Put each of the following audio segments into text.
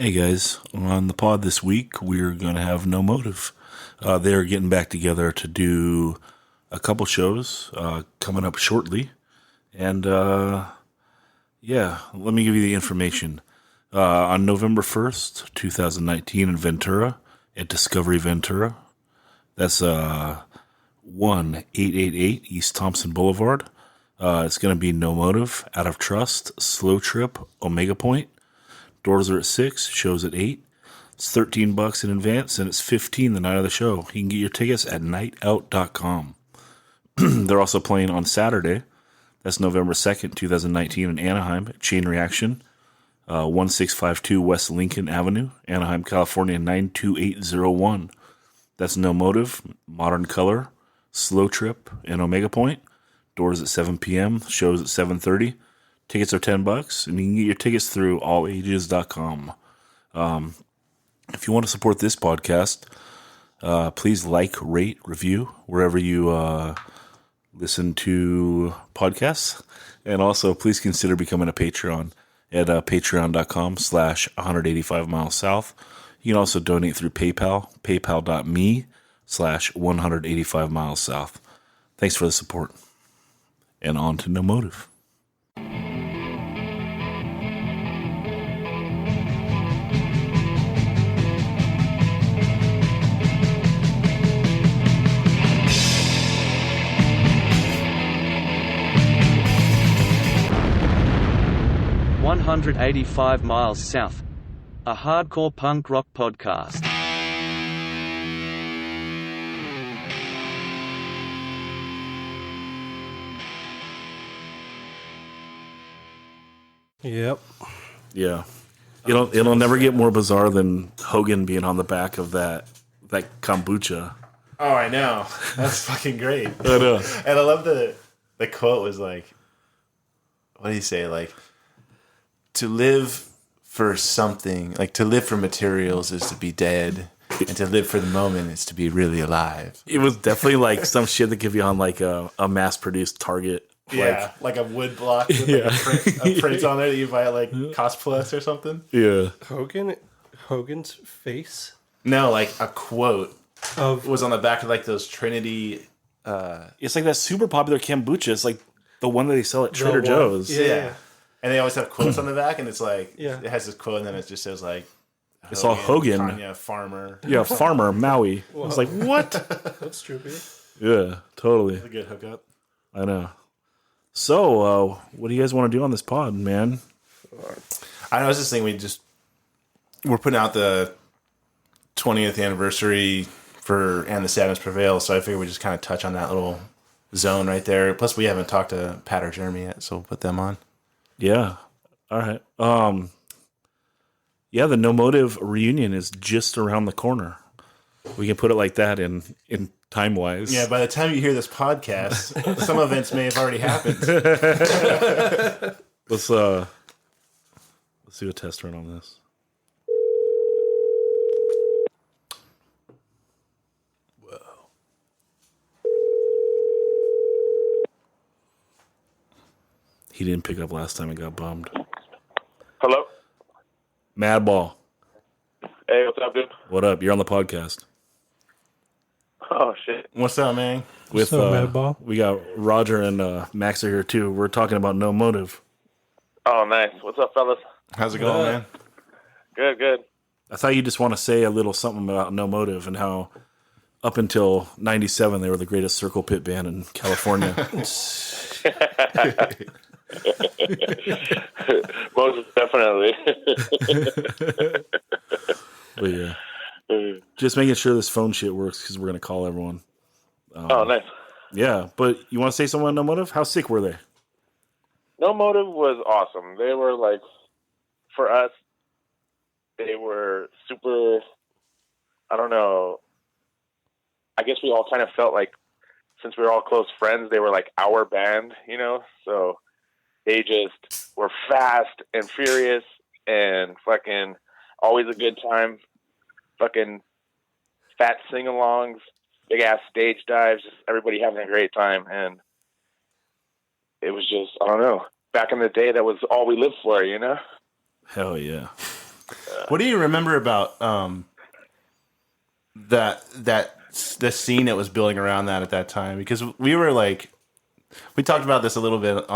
Hey guys, on the pod this week, we're going to have No Motiv. They're getting back together to do a couple shows coming up shortly. And let me give you the information. On November 1st, 2019 in Ventura, at Discovery Ventura, that's 1888 East Thompson Boulevard. It's going to be No Motiv, Out of Trust, Slow Trip, Omega Point. Doors are at 6, shows at 8. It's $13 in advance, and it's $15 the night of the show. You can get your tickets at nightout.com. They're also playing on Saturday. That's November 2nd, 2019 in Anaheim at Chain Reaction, 1652 West Lincoln Avenue, Anaheim, California, 92801. That's No Motiv, Modern Color, Slow Trip, and Omega Point. Doors at 7 p.m., shows at 7:30. Tickets are $10, and you can get your tickets through allages.com. If you want to support this podcast, please like, rate, review wherever you listen to podcasts. And also, please consider becoming a Patreon at patreon.com/185milessouth. You can also donate through PayPal, paypal.me/185milessouth. Thanks for the support. And on to No Motiv. 185 Miles South, a hardcore punk rock podcast. Yep. Yeah. It'll never get more bizarre than Hogan being on the back of that kombucha. Oh, I know. That's fucking great. I know. And I love the quote was like, what did he say? Like, to live for something, like to live for materials is to be dead, and to live for the moment is to be really alive. It was definitely like some shit that could be on like a mass-produced Target. Yeah, like a wood block with like a print on there that you buy at like Cost Plus or something. Yeah. Hogan's face? No, like a quote Of was on the back of like those Trinity. It's like that super popular kombucha. It's like the one that they sell at Trader one. Joe's. Yeah. And they always have quotes on the back, and it's like, Yeah. it has this quote, and then it just says like, It's all Hogan. Tanya, farmer. Yeah, farmer, Maui. I was like, what? That's trippy. Yeah, totally. A good hookup. I know. So, what do you guys want to do on this pod, man? I was just thinking we're putting out the 20th anniversary for And the Sadness Prevails, so I figured we just kind of touch on that little zone right there. Plus, we haven't talked to Pat or Jeremy yet, so we'll put them on. Yeah. All right. Yeah, the No Motiv reunion is just around the corner. We can put it like that in time-wise. Yeah, by the time you hear this podcast, some events may have already happened. Let's do a test run on this. He didn't pick up last time. I got bummed. Hello? Madball, Hey, what's up, dude? what up? You're on the podcast Oh, shit. What's up, man? with up, Madball? we got Roger and Max are here too. We're talking about No Motiv. Oh, nice. What's up, fellas? How's it going, man? Good, good. I thought you just want to say a little something about No Motiv and how up until '97 they were the greatest circle pit band in California. Most definitely. But yeah, just making sure this phone shit works because we're gonna call everyone. Oh, nice. Yeah, but you want to say something on No Motiv? How sick were they? No Motive was awesome. They were like, for us, they were super, I don't know, I guess we all kind of felt like, since we were all close friends, they were like our band, you know? So they just were fast and furious and fucking always a good time. Fucking fat sing-alongs, big-ass stage dives, just everybody having a great time. And it was just, I don't know, back in the day, that was all we lived for, you know? Hell yeah. What do you remember about the scene that was building around that at that time? Because we were like, we talked about this a little bit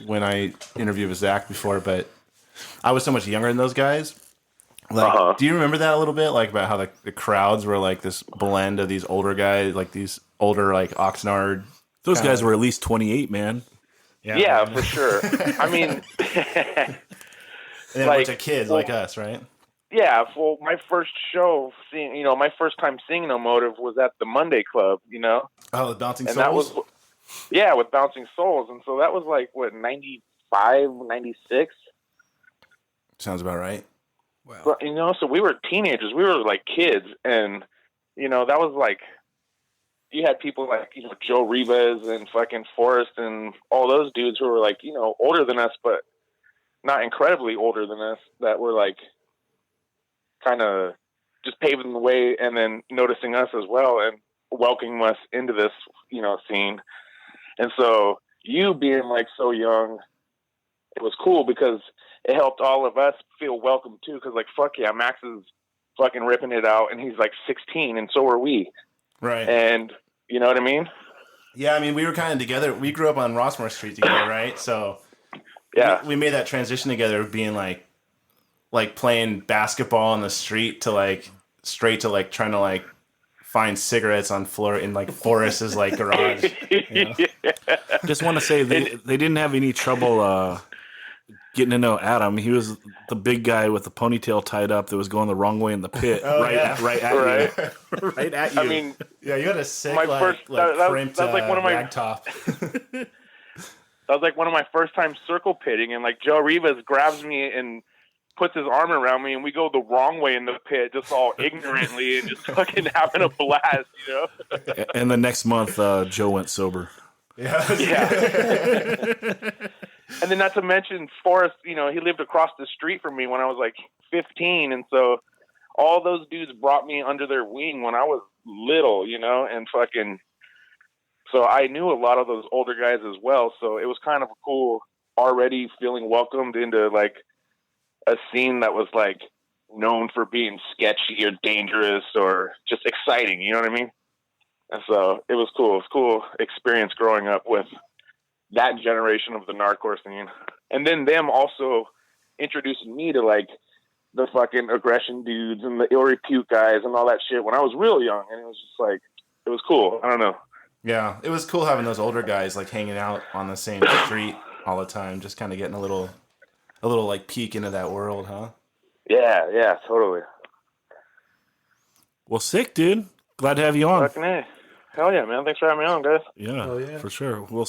when I interviewed with Zach before, but I was so much younger than those guys. Like, do you remember that a little bit? Like about how the crowds were like this blend of these older guys, like these older like Oxnard. Those guys were at least 28, man. Yeah, for sure. I mean, and then a bunch of kids like us, right? Yeah. Well, my first show, my first time seeing No Motive was at the Monday Club. Oh, the Bouncing Souls. And that was, with Bouncing Souls, and so that was like what 95, 96. Sounds about right. Wow. But, so we were teenagers. We were like kids. And, that was like, you had people like, Joe Rivas and fucking Forrest and all those dudes who were like, older than us, but not incredibly older than us, that were like kind of just paving the way and then noticing us as well and welcoming us into this, scene. And so you being like so young, it was cool because it helped all of us feel welcome too. Cause like, fuck yeah, Max is fucking ripping it out and he's like 16 and so are we. Right. And you know what I mean? Yeah. I mean, we were kind of together. We grew up on Rossmore Street together. Right. So yeah, we made that transition together of being like playing basketball on the street to like straight to like trying to like find cigarettes on floor in like Forrest's like garage. Just want to say they didn't have any trouble getting to know Adam. He was the big guy with the ponytail tied up that was going the wrong way in the pit. right at you. Right at you. I mean, yeah, you had a sick my first, crimped that's like one of my rag top. That was like one of my first time circle pitting, and like Joe Rivas grabs me and puts his arm around me, and we go the wrong way in the pit, just all ignorantly and just fucking having a blast, And the next month, Joe went sober. Yeah. And then not to mention Forrest, he lived across the street from me when I was like 15. And so all those dudes brought me under their wing when I was little, and fucking, so I knew a lot of those older guys as well. So it was kind of cool already feeling welcomed into like a scene that was like known for being sketchy or dangerous or just exciting. You know what I mean? And so it was cool. It was a cool experience growing up with that generation of the Nardcore scene. And then them also introducing me to like the fucking aggression dudes and the ill repute guys and all that shit when I was real young. And it was just like, it was cool. I don't know. Yeah. It was cool having those older guys like hanging out on the same street all the time, just kind of getting a little like peek into that world, huh? Yeah, totally. Well, sick, dude. Glad to have you on. Fucking A. Hell yeah, man. Thanks for having me on, guys. Yeah, for sure. We'll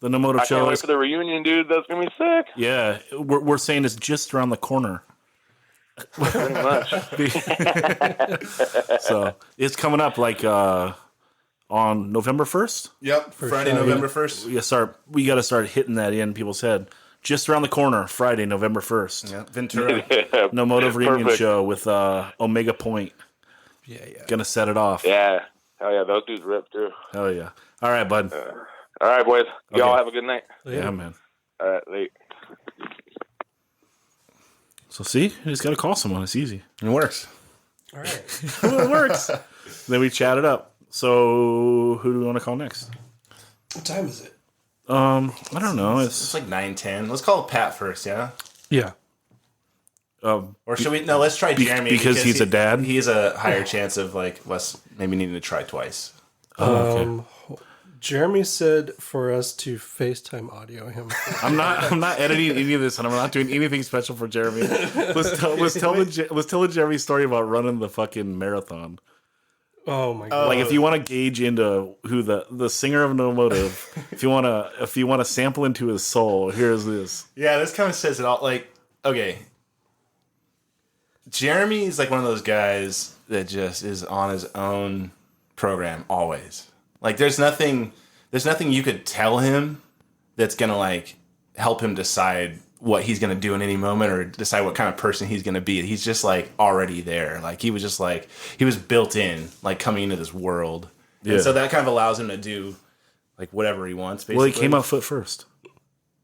the No Motive I show can't wait for the reunion, dude. That's going to be sick. Yeah, we're saying it's just around the corner. Pretty much. So it's coming up like on November 1st. Yep. Friday, sure, November 1st. We got to start hitting that in people's head. Just around the corner, Friday, November 1st. Yeah. Ventura. No Motive reunion Perfect. show with Omega Point. Yeah. Gonna set it off. Yeah. Hell yeah, those dudes rip, too. Hell yeah. All right, bud. All right, boys. Y'all Okay. have a good night. Yeah, man. All right, late. So see, you just gotta call someone. It's easy. It works. All right. It works. Then we chat it up. So who do we want to call next? What time is it? I don't know. It's like 9:10. Let's call Pat first, yeah? Yeah. Or should we? No, let's try Jeremy because he's a dad? He has a higher chance of like us maybe needing to try twice. Okay. Jeremy said for us to FaceTime audio him. I'm not editing any of this, and I'm not doing anything special for Jeremy. Let's tell the Jeremy story about running the fucking marathon. Oh my god! Like if you want to gauge into who the singer of No Motive, if you want to sample into his soul, here's this. Yeah, this kind of says it all. Like, okay, Jeremy's like one of those guys that just is on his own program always. Like, there's nothing you could tell him that's gonna like help him decide what he's gonna do in any moment or decide what kind of person he's gonna be. He's just like already there. Like he was built in, like coming into this world. Yeah. And so that kind of allows him to do like whatever he wants. Basically. Well, he came out foot first.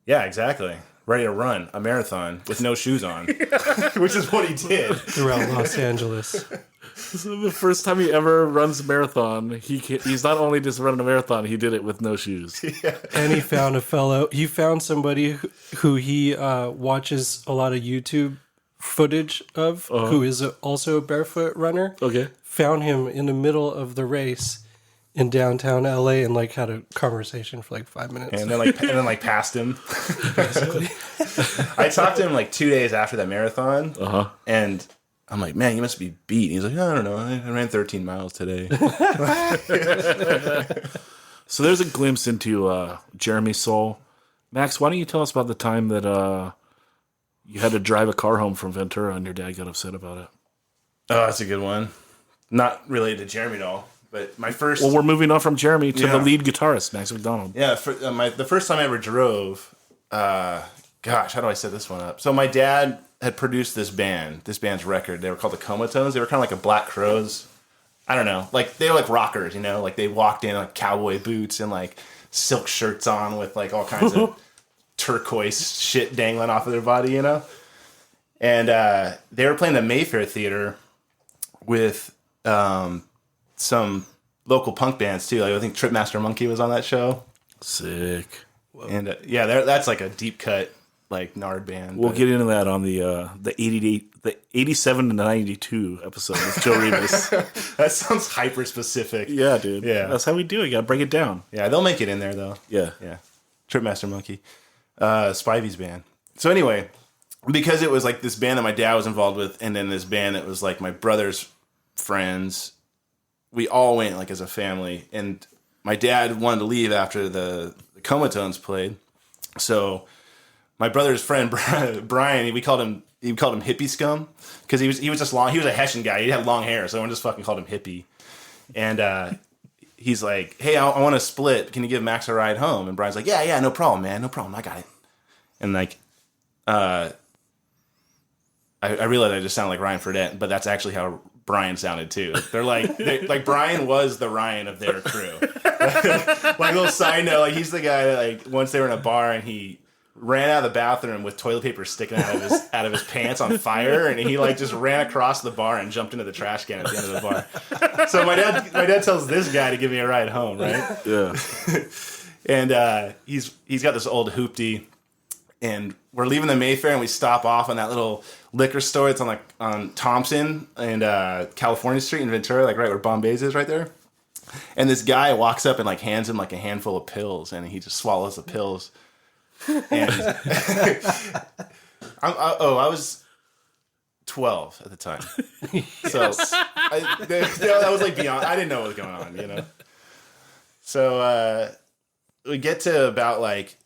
Yeah, exactly. ready to run a marathon with no shoes on, which is what he did. Throughout Los Angeles. So the first time he ever runs a marathon, he's not only just running a marathon, he did it with no shoes. And he found somebody who he watches a lot of YouTube footage of, who is also a barefoot runner. Okay. Found him in the middle of the race in downtown LA and like had a conversation for like 5 minutes. And then passed him. I talked to him like 2 days after that marathon, and I'm like, man, you must be beat. He's like, I don't know, I ran 13 miles today. So there's a glimpse into Jeremy's soul. Max, why don't you tell us about the time that you had to drive a car home from Ventura and your dad got upset about it? Oh, that's a good one. Not related to Jeremy at all, but my first... Well, we're moving on from Jeremy to the lead guitarist, Max McDonald. Yeah, the first time I ever drove, gosh, how do I set this one up? So my dad had produced this band's record. They were called the Comatones. They were kind of like a Black Crowes. I don't know. Like, they were like rockers, you know? Like, they walked in like cowboy boots and like silk shirts on with like all kinds of turquoise shit dangling off of their body, you know? And they were playing the Mayfair Theater with some local punk bands too. Like, I think Tripmaster Monkey was on that show. Sick. And that's like a deep cut, like Nard band. We'll get into that on the 87 to 92 episode with Joe Rivas. That sounds hyper specific. Yeah, dude. Yeah, that's how we do it. You gotta break it down. Yeah, they'll make it in there though. Yeah. Tripmaster Monkey, Spivey's band. So anyway, because it was like this band that my dad was involved with, and then this band that was like my brother's friends, we all went like as a family. And my dad wanted to leave after the Comatones played, so my brother's friend Brian, we called him Hippie Scum because he was just long. He was a Hessian guy. He had long hair, so everyone just fucking called him Hippie. And he's like, "Hey, I want to split. Can you give Max a ride home?" And Brian's like, "Yeah, no problem, man, no problem. I got it." And like, I realized I just sounded like Ryan Fredette, but that's actually how Brian sounded too. They're like Brian was the Ryan of their crew. Like, little side note, like, he's the guy that, like, once they were in a bar and he ran out of the bathroom with toilet paper sticking out of his pants on fire, and he like just ran across the bar and jumped into the trash can at the end of the bar. So my dad tells this guy to give me a ride home, right? Yeah. And he's got this old hoopty, and we're leaving the Mayfair, and we stop off on that little liquor store. It's on Thompson and California Street in Ventura, like right where Bombay's is, right there. And this guy walks up and like hands him like a handful of pills, and he just swallows the pills. And I was 12 at the time, so that was like beyond. I didn't know what was going on, you know. So we get to about like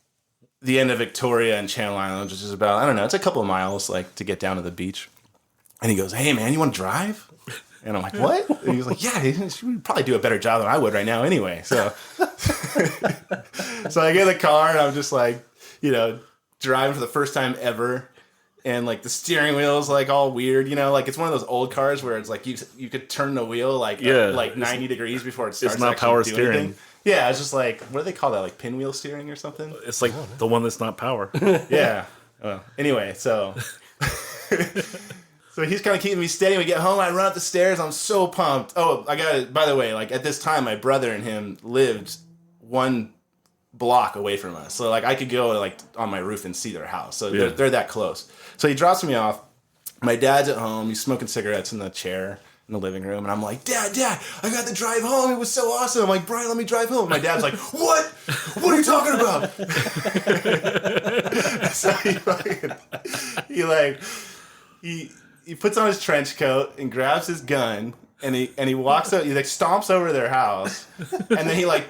the end of Victoria and Channel Islands, which is about, I don't know, it's a couple of miles like to get down to the beach. And he goes, "Hey man, you want to drive?" And I'm like, "What?" And he was like, "Yeah, you would probably do a better job than I would right now anyway." So so I get in the car and I'm just like, you know, driving for the first time ever. And like the steering wheel is like all weird, you know, like it's one of those old cars where it's like you could turn the wheel like 90 degrees before it starts. It's not power steering. Anything. Yeah, it's just like, what do they call that? Like pinwheel steering or something? It's like the one that's not power. Yeah. Well, anyway, so so he's kind of keeping me steady. We get home, I run up the stairs. I'm so pumped. Oh, I got it. By the way, like at this time, my brother and him lived one block away from us, so like I could go like on my roof and see their house. So they're that close. So he drops me off. My dad's at home. He's smoking cigarettes in the chair in the living room, and I'm like, Dad, I got to drive home. It was so awesome. I'm like, Brian, let me drive home. My dad's like, What are you talking about? So he puts on his trench coat and grabs his gun, and he walks up. He like stomps over to their house, and then he like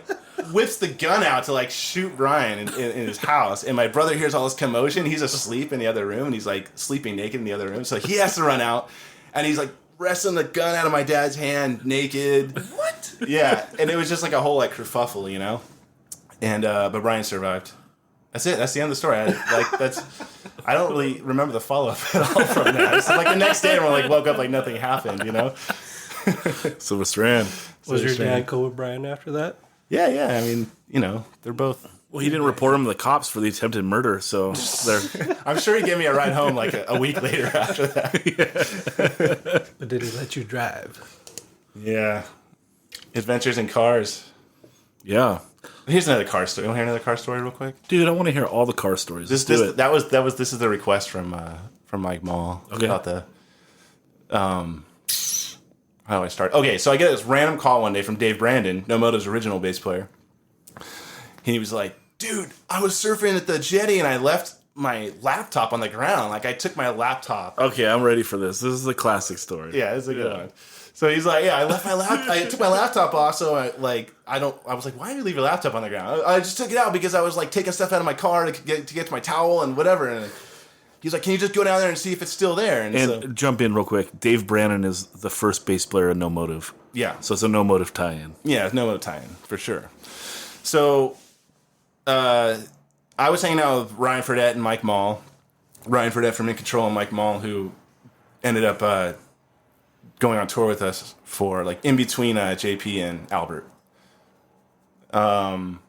whips the gun out to like shoot Brian in his house. And my brother hears all this commotion. He's asleep in the other room, and he's like sleeping naked in the other room. So he has to run out, and he's like wrestling the gun out of my dad's hand naked. What? Yeah, and it was just like a whole like kerfuffle, you know. And but Brian survived. That's it. That's the end of the story. I don't really remember the follow up at all from that. It's like the next day, everyone like woke up like nothing happened, you know. Silver Strand. Was your dad cool with Brian after that? Yeah. I mean, you know, they're both Well, he didn't report him to the cops for the attempted murder, so they're... I'm sure he gave me a ride home like a week later after that. But did he let you drive? Yeah. Adventures in cars. Yeah. Here's another car story. You want to hear another car story real quick? Dude, I want to hear all the car stories. This is the request from Mike Mall about the how do I start? Okay, so I get this random call one day from Dave Brandon, No Motiv's original bass player. He was like, dude, I was surfing at the jetty and I left my laptop on the ground. Like, I took my laptop. Okay, I'm ready for this. This is a classic story. Yeah, it's a good one. So he's like, yeah, I left my I took my laptop off, so I was like, why did you leave your laptop on the ground? I just took it out because I was like taking stuff out of my car to get to my towel and whatever. And he's like, can you just go down there and see if it's still there? And so, jump in real quick. Dave Brandon is the first bass player in No Motive. Yeah. So it's a No Motive tie-in. Yeah, it's No Motive tie-in, for sure. So I was hanging out with Ryan Fredette and Mike Mall. Ryan Fredette from In Control and Mike Mall, who ended up going on tour with us for, like, in between JP and Albert. And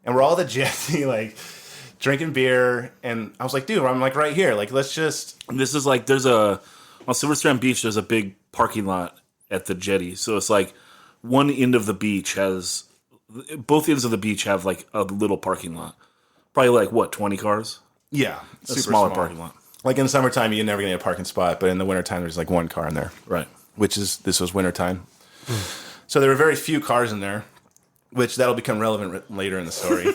we're all at the jetty, like, drinking beer, and I was like, dude, I'm like right here. Like, let's just... This is like, on Silver Strand Beach, there's a big parking lot at the jetty. So it's like one end of the beach has... Both ends of the beach have, like, a little parking lot. Probably, like, what, 20 cars? Yeah. A smaller parking lot. Like, in the summertime, you're never going to get a parking spot, but in the wintertime, there's, like, one car in there. Right. This was wintertime. So there were very few cars in there, which that'll become relevant later in the story.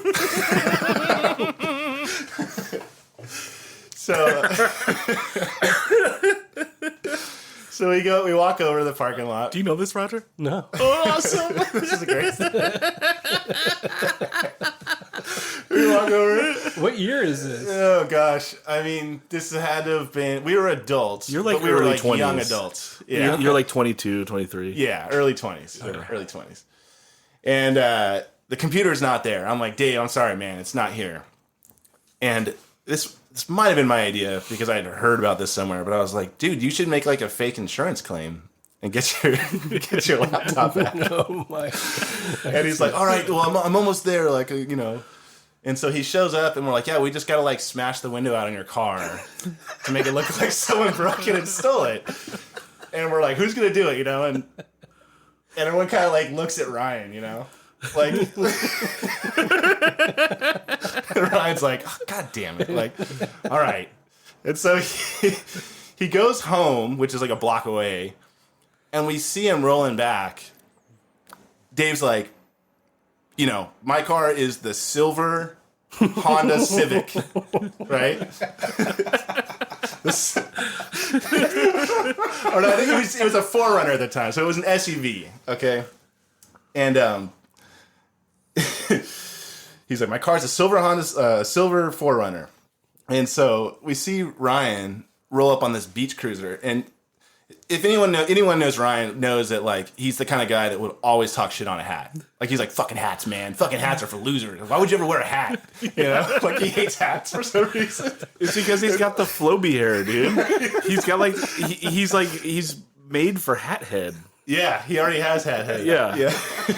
So we walk over to the parking lot. Do you know this, Roger? No. Oh, awesome! This is great. We walk over. What year is this? Oh gosh, I mean, this had to have been. We were adults. You're like but we were early like 20s. young adults. Yeah, You're like 22, 23. yeah, early 20s. Early 20s. And the computer's not there. I'm like, Dave, I'm sorry, man, it's not here. And this might have been my idea because I had heard about this somewhere, but I was like, dude, you should make like a fake insurance claim and get your laptop back. Oh my! And he's like, all right, well, I'm almost there, like, you know. And so he shows up, and we're like, yeah, we just gotta like smash the window out in your car to make it look like someone broke it and stole it. And we're like, who's gonna do it, you know? And everyone kind of like looks at Ryan, you know, like. And Ryan's like, oh, God damn it, like, all right. And so he goes home, which is like a block away, and we see him rolling back. Dave's like, you know, my car is the silver Honda Civic, right? Or no, I think it was a 4Runner at the time, so it was an SUV, okay? And he's like, my car's a silver Honda, silver 4Runner. And so we see Ryan roll up on this beach cruiser, and if anyone knows Ryan knows that, like, he's the kind of guy that would always talk shit on a hat. Like, he's like, fucking hats, man. Fucking hats are for losers. Why would you ever wear a hat? You know? Like, he hates hats for some reason. It's because he's got the Floby hair, dude. He's got like he's made for hat head. Yeah, he already has hat head. Yeah. Yeah.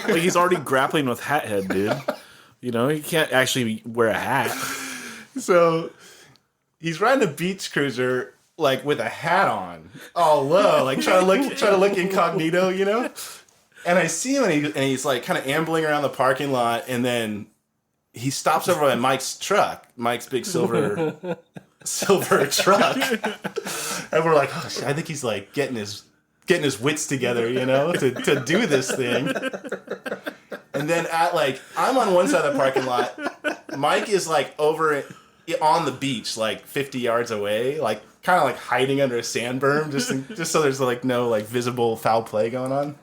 Like, he's already grappling with hat head, dude. You know, he can't actually wear a hat. So he's riding a beach cruiser, like, with a hat on, all low, like trying to look incognito, you know. And I see him, and he's like kind of ambling around the parking lot, and then he stops over by Mike's truck, Mike's big silver truck, and we're like, oh, shit, I think he's like getting his wits together, you know, to do this thing. And then I'm on one side of the parking lot, Mike is like over on the beach, like 50 yards away, like kind of like hiding under a sand berm, just so there's like no like visible foul play going on.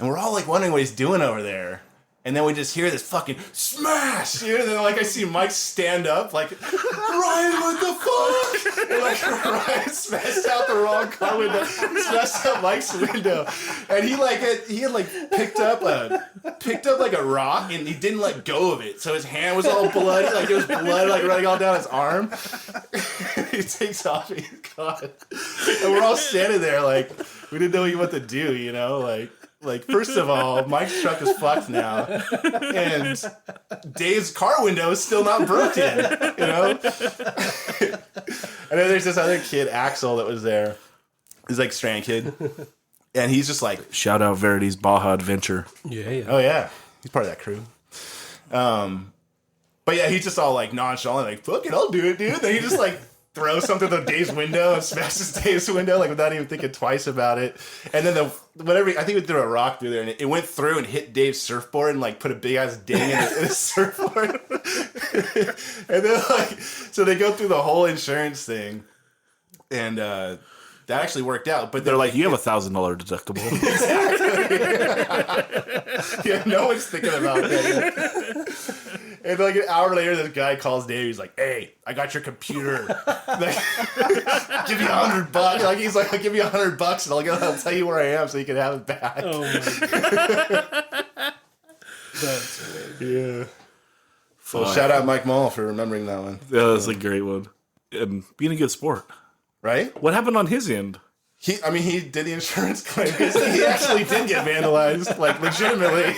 And we're all like wondering what he's doing over there. And then we just hear this fucking smash, you know? And then like I see Mike stand up, like, Ryan, what the fuck? And like Ryan smashed out the wrong car window, smashed out Mike's window, and he had picked up like a rock, and he didn't let go of it, so his hand was all bloody, like there was blood like running all down his arm. He takes off his gun, and we're all standing there like we didn't know what to do, you know, like. Like, first of all, Mike's truck is fucked now, and Dave's car window is still not broken, you know? And then there's this other kid, Axel, that was there. He's like strand kid. And he's just like... Shout out Verity's Baja Adventure. Yeah. Oh, yeah. He's part of that crew. But yeah, he's just all like nonchalant, like, fuck it, I'll do it, dude. Then he just like throws something through Dave's window and smashes Dave's window, like without even thinking twice about it. And then I think we threw a rock through there, and it went through and hit Dave's surfboard and like put a big ass ding in his surfboard. And then like, so they go through the whole insurance thing, and that actually worked out. But They're like, you have $1,000 deductible. yeah, no one's thinking about that. And like an hour later, this guy calls Dave. He's like, "Hey, I got your computer. Like, give me $100." Like he's like, "I'll give you $100 and I'll tell you where I am so you can have it back." Oh my god. That's amazing. Yeah. So shout out Mike Mall for remembering that one. Yeah, that's a great one. And being a good sport. Right? What happened on his end? He did the insurance claim because he actually did get vandalized, like legitimately.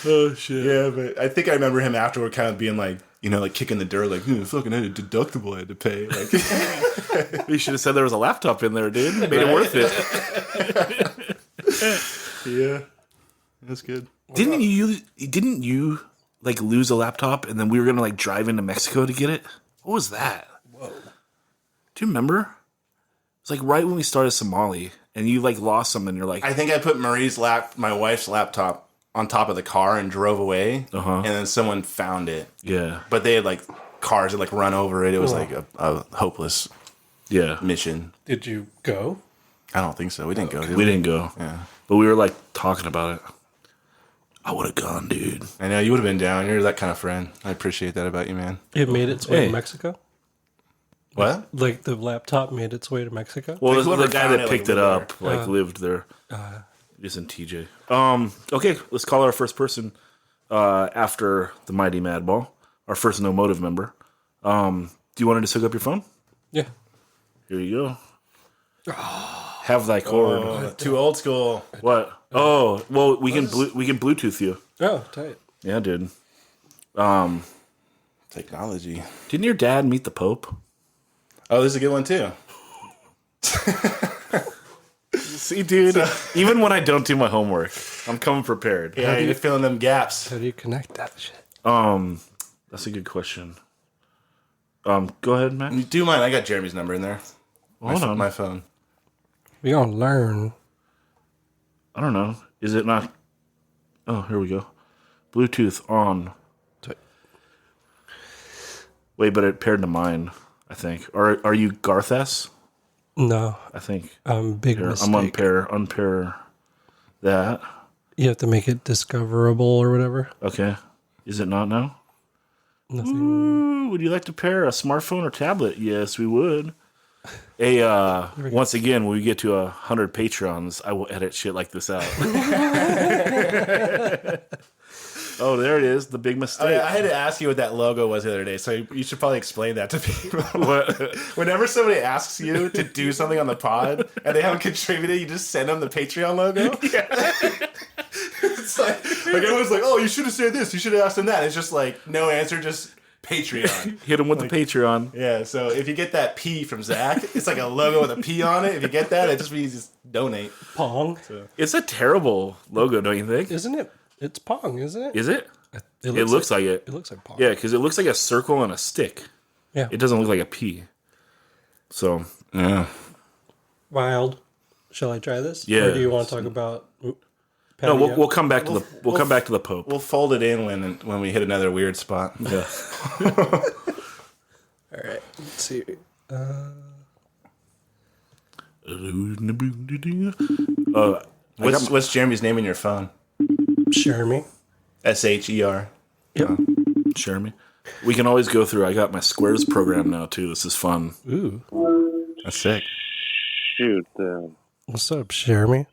Oh shit! Yeah, but I think I remember him afterward, kind of being like, you know, like kicking the dirt, like, fucking had a deductible I had to pay. Like, You should have said there was a laptop in there, dude. Made it worth it. yeah, that's good. Didn't you like lose a laptop and then we were gonna like drive into Mexico to get it? What was that? Whoa. Do you remember? It's like right when we started Somali and you like lost something. And you're like, I think I put my wife's laptop on top of the car and drove away, and then someone found it. yeah, But they had like cars that like run over it. It was like a hopeless yeah. mission. Did you go? I don't think so. We didn't go. Did We didn't go. Yeah. But we were like talking about it. I would have gone, dude. I know you would have been down. You're that kind of friend. I appreciate that about you, man. It made its way Hey. to Mexico? What? Like the laptop made its way to Mexico? Well, Like, the whoever guy found that it, picked like, it lived up lived there. Just in TJ. Okay, let's call our first person after the Mighty Madball. Our first no motive member. Do you want to just hook up your phone? Yeah. Here you go. Have thy cord. Too old school. What? Oh, well, we can Bluetooth you. Oh, tight. Yeah, dude. Technology. Didn't your dad meet the Pope? Oh, this is a good one too. See, dude, even when I don't do my homework, I'm coming prepared. Yeah, you're filling them gaps. How do you connect that shit? That's a good question. Go ahead, Matt. Do mine. I got Jeremy's number in there. Hold on. My phone. We gonna learn. I don't know. Is it not? Oh, here we go. Bluetooth on. Tight. Wait, but it paired to mine, I think. Are you Garth S? No, I think. big Here, mistake. I'm unpair that. You have to make it discoverable or whatever. Okay. Is it not now? Nothing. Ooh, would you like to pair a smartphone or tablet? Yes, we would. Once again, when we get to 100 Patreons, I will edit shit like this out. Oh, there it is. The big mistake. I had to ask you what that logo was the other day, so you should probably explain that to people. What? Whenever somebody asks you to do something on the pod and they haven't contributed, you just send them the Patreon logo. Yeah. It's like everyone's like, "Oh, you should have said this. You should have asked them that." It's just like no answer, just Patreon. Hit him with the Patreon. Yeah. So if you get that P from Zach, it's like a logo with a P on it. If you get that, it just means just donate. Pong, It's a terrible logo, don't you think? isn't it? It's Pong, isn't it? Is it? It It looks like it. It looks like Pong. Yeah, because it looks like a circle and a stick. Yeah. It doesn't look like a P. So, Yeah. Wild. Shall I try this? Yeah. Or do you want to talk about? no, we'll come back to the come back to the Pope. We'll fold it in when we hit another weird spot. Yeah. All right. Let's see. What's Jeremy's name in your phone? Jeremy. SHER. Yep. Jeremy. We can always go through. I got my squares program now too. This is fun. Ooh. That's sick. Shoot, What's up, Jeremy?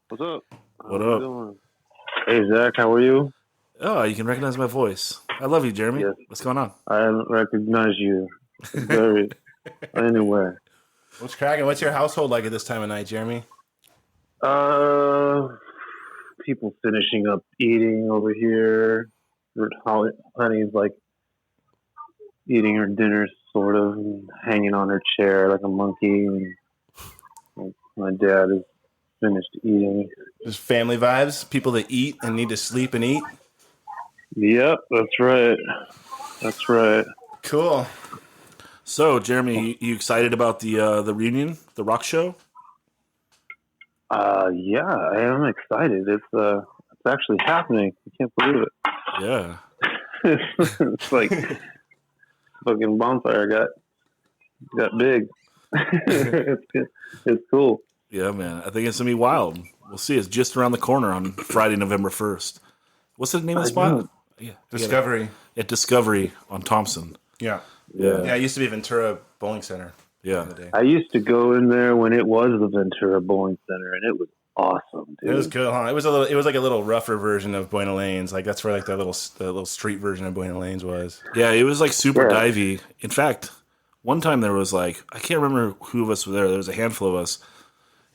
what's up? What How up? you doing? Hey, Zach, how are you? Oh, you can recognize my voice. I love you, Jeremy. Yes. What's going on? I don't recognize you very anywhere. What's cracking? What's your household like at this time of night, Jeremy? People finishing up eating over here. Honey's like eating her dinner, sort of, and hanging on her chair like a monkey. And my dad is finished eating. Just family vibes. People that eat and need to sleep and eat. Yep, that's right. That's right. Cool. So, Jeremy, you excited about the reunion, the rock show? Yeah, I am excited. It's actually happening. I can't believe it. Yeah. It's like fucking bonfire got big. It's cool. Yeah, man. I think it's gonna be wild. We'll see. It's just around the corner on Friday, November 1st. What's the name of the spot? Yeah, Discovery. At Discovery on Thompson. Yeah. Yeah. Yeah, it used to be Ventura Bowling Center. Yeah. I used to go in there when it was the Ventura Bowling Center, and it was awesome, dude. It was cool, huh? It was like a little rougher version of Buena Lanes. Like that's where like the little street version of Buena Lanes was. Yeah, it was like super Yeah. divey. In fact, one time there was like, I can't remember who of us were there. There was a handful of us.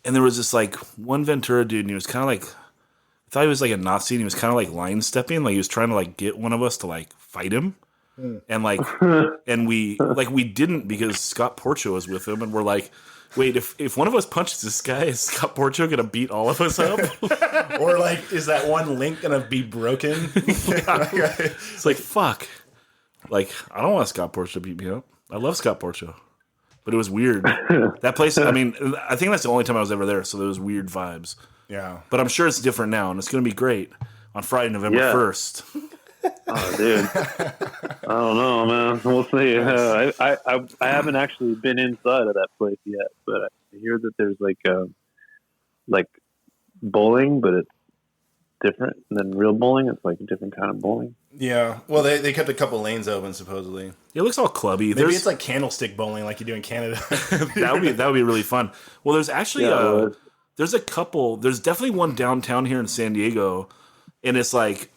And there was this like one Ventura dude, and he was kind of like, I thought he was like a Nazi, and he was kind of like line stepping. Like he was trying to like get one of us to like fight him. And like, and we didn't because Scott Porcho was with him, and we're like, wait, if one of us punches this guy, is Scott Porcho gonna beat all of us up? Or like, is that one link gonna be broken? It's like, fuck. Like, I don't want Scott Porcho to beat me up. I love Scott Porcho, but it was weird. That place. I mean, I think that's the only time I was ever there, so there was weird vibes. Yeah. But I'm sure it's different now, and it's gonna be great on Friday, November 1st. Oh, dude. I don't know, man. We'll see. I haven't actually been inside of that place yet, but I hear that there's like bowling, but it's different than real bowling. It's like a different kind of bowling. Yeah. Well, they kept a couple lanes open supposedly. It looks all clubby. Maybe it's like candlestick bowling, like you do in Canada. that would be really fun. Well, there's actually there's a couple. There's definitely one downtown here in San Diego, and it's like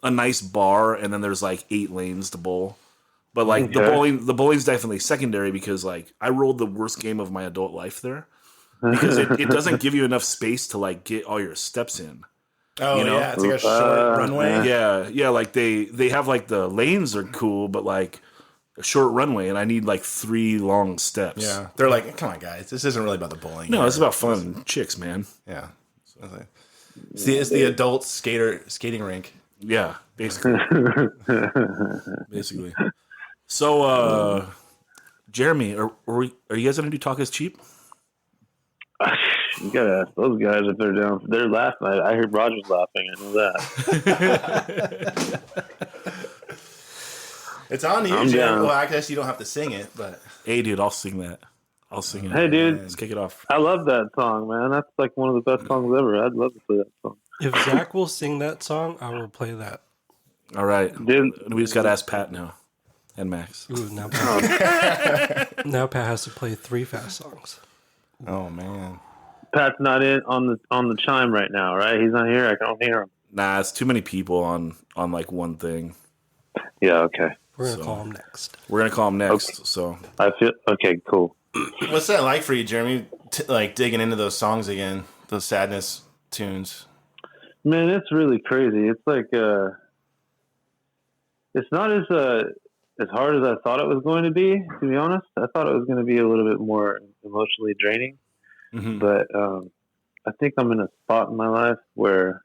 a nice bar, and then there's like 8 lanes to bowl. But like the bowling's definitely secondary because like I rolled the worst game of my adult life there because it doesn't give you enough space to like get all your steps in. Oh, you know? Yeah, it's like a short runway. Yeah, like they have like the lanes are cool, but like a short runway, and I need like 3 long steps. Yeah, they're like, come on, guys, this isn't really about the bowling. No, here. it's about fun and chicks, man. Yeah, it's the adult skating rink. Yeah, basically. Basically. So, Jeremy, are you guys gonna do Talk Is Cheap? You gotta ask those guys if they're down. They're laughing. I heard Roger's laughing. I know that. It's on you, I'm Jim. down. Well, I guess you don't have to sing it, but Hey, dude, I'll sing that. I'll sing it. Hey, dude. Let's kick it off. I love that song, man. That's like one of the best songs ever. I'd love to play that song. If Zach will sing that song, I will play that. All right. Dude, We just got to ask Pat now. And Max. Ooh, now Pat, now Pat has to play 3 fast songs. oh man, Pat's not in on the chime right now, right? He's not here. I don't hear him. Nah, it's too many people on like one thing. Yeah. Okay. We're gonna call him next. We're gonna call him next. Okay. So I feel okay. Cool. what's that like for you, Jeremy? Like digging into those songs again, those sadness tunes. Man, it's really crazy. It's like it's not as hard as I thought it was going to be. To be honest, I thought it was going to be a little bit more emotionally draining. Mm-hmm. But I think I'm in a spot in my life where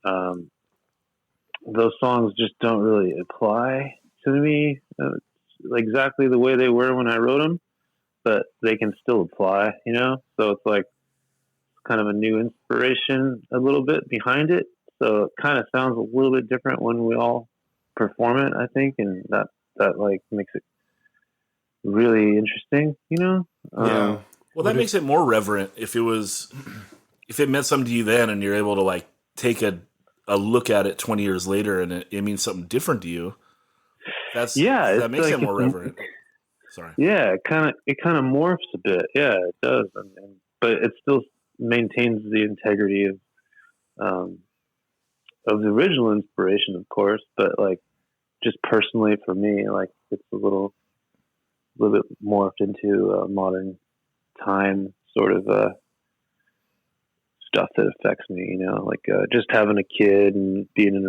those songs just don't really apply to me exactly the way they were when I wrote them, but they can still apply, you know? So it's like kind of a new inspiration a little bit behind it. So it kind of sounds a little bit different when we all perform it, I think, and that like makes it really interesting, you know? Yeah. well, that makes it more reverent if it meant something to you then, and you're able to like take a look at it 20 years later, and it means something different to you. That makes it more reverent. Sorry. Yeah, it kind of morphs a bit. Yeah, it does, but it still maintains the integrity of the original inspiration, of course. But like, just personally for me, like it's a little bit morphed into a modern time sort of stuff that affects me, you know, like just having a kid and being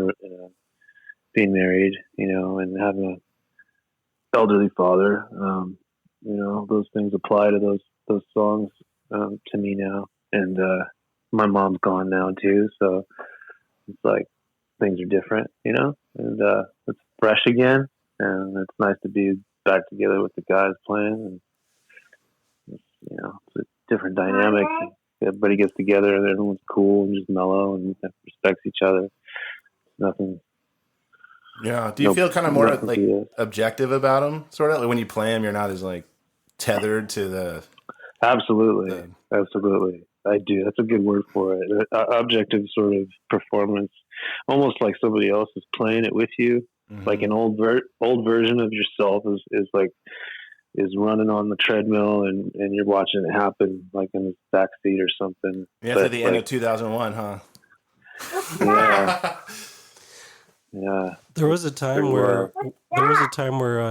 married, you know, and having an elderly father. You know, those things apply to those songs to me now. And my mom's gone now too, so it's like things are different, you know, and it's fresh again, and it's nice to be back together with the guys playing, and you know, it's a different dynamic. Everybody gets together and everyone's cool and just mellow and respects each other. Nothing. Yeah. Do you feel kind of more like objective about them, sort of? Like when you play them, you're not as like tethered to the. Absolutely. I do. That's a good word for it. Objective sort of performance, almost like somebody else is playing it with you. Mm-hmm. Like an old version of yourself is running on the treadmill and you're watching it happen, like in the backseat or something. Yeah, it's at the end of 2001, huh? Yeah. Yeah. There was a time where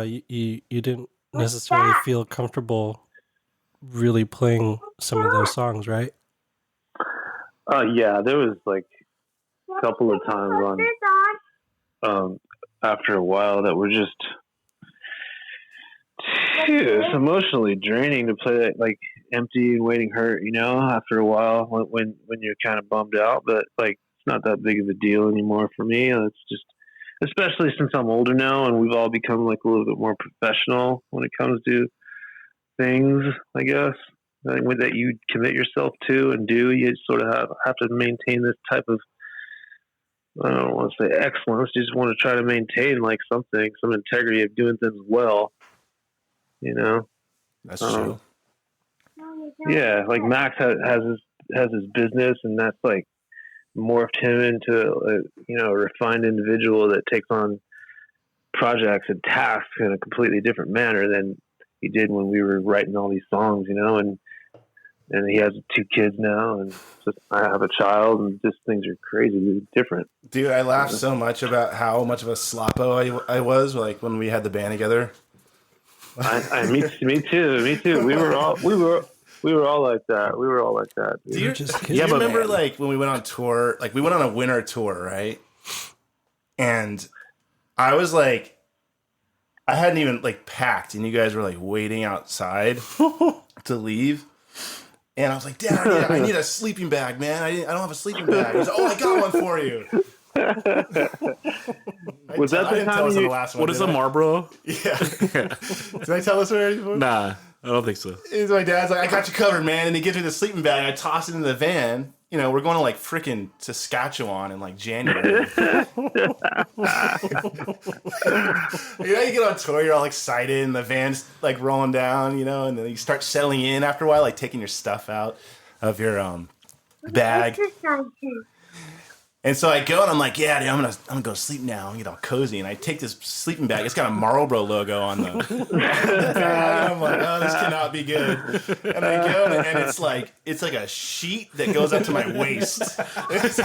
you didn't necessarily feel comfortable really playing some of those songs, right? Yeah, there was like a couple of times on after a while that were just it's emotionally draining to play that, like Empty and Waiting Hurt, you know, after a while when you're kind of bummed out, but like it's not that big of a deal anymore for me. It's just, especially since I'm older now and we've all become like a little bit more professional when it comes to things, I guess, that you commit yourself to and do. You sort of have to maintain this type of, I don't want to say excellence, you just want to try to maintain like some integrity of doing things well, you know. That's true. Yeah, like Max has his business, and that's like morphed him into a refined individual that takes on projects and tasks in a completely different manner than he did when we were writing all these songs, you know. And he has 2 kids now, and I have a child, and just things are crazy different. Dude, I laughed so much about how much of a sloppo I was, like when we had the band together. Me too. We were all like that. Do you remember like when we went on tour? Like we went on a winter tour, right? And I was like, I hadn't even like packed, and you guys were like waiting outside to leave. And I was like, Dad, I need a sleeping bag, man. I don't have a sleeping bag. He's like, oh, I got one for you. Was that the time the last one? What is a Marlboro? Yeah. Did I tell this already before? Nah, I don't think so. My dad's like, I got you covered, man. And he gives me the sleeping bag. I toss it in the van. You know, we're going to like freaking Saskatchewan in like January. You get on tour, you're all excited, and the van's like rolling down, you know, and then you start settling in after a while, like taking your stuff out of your bag. And so I go and I'm like, yeah, dude, I'm gonna go to sleep now and get all cozy. And I take this sleeping bag. It's got a Marlboro logo on the bag. And I'm like, oh, this cannot be good. And I go and it's like a sheet that goes up to my waist. It's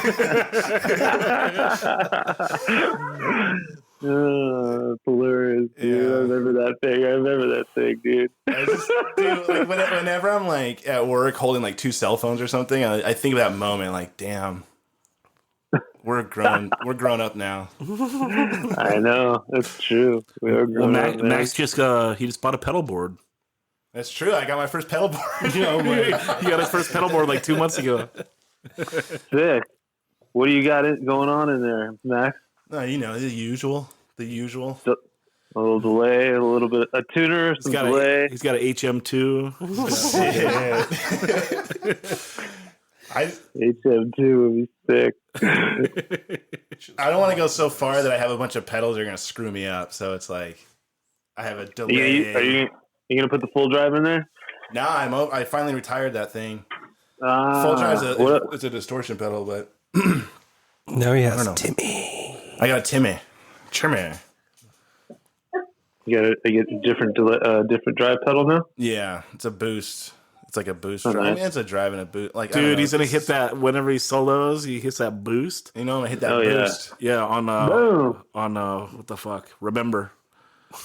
hilarious, dude. Yeah. I remember that thing, dude. Like, whenever I'm like at work holding like 2 cell phones or something, I think of that moment, like, damn. We're grown up now. I know, it's true. We are grown up. Max just bought a pedal board. That's true. I got my first pedal board. He got his first pedal board like 2 months ago. Sick. What do you got going on in there, Max? No, you know, the usual. A little delay, a little bit a tuner, some delay. He's got an HM2. HM2 would be sick. I don't want to go so far that I have a bunch of pedals that are going to screw me up. So it's like I have a delay. Are you going to put the full drive in there? No, I finally retired that thing. Full drive is a distortion pedal, but now he has Timmy. I got a Timmy. You get a different drive pedal now? Yeah, it's a boost. It's like a boost. Oh, nice. I mean, it's a drive and a boost. Like, dude, he's gonna hit that whenever he solos. He hits that boost. You know, I'm gonna hit that boost. Yeah, on what the fuck? Remember?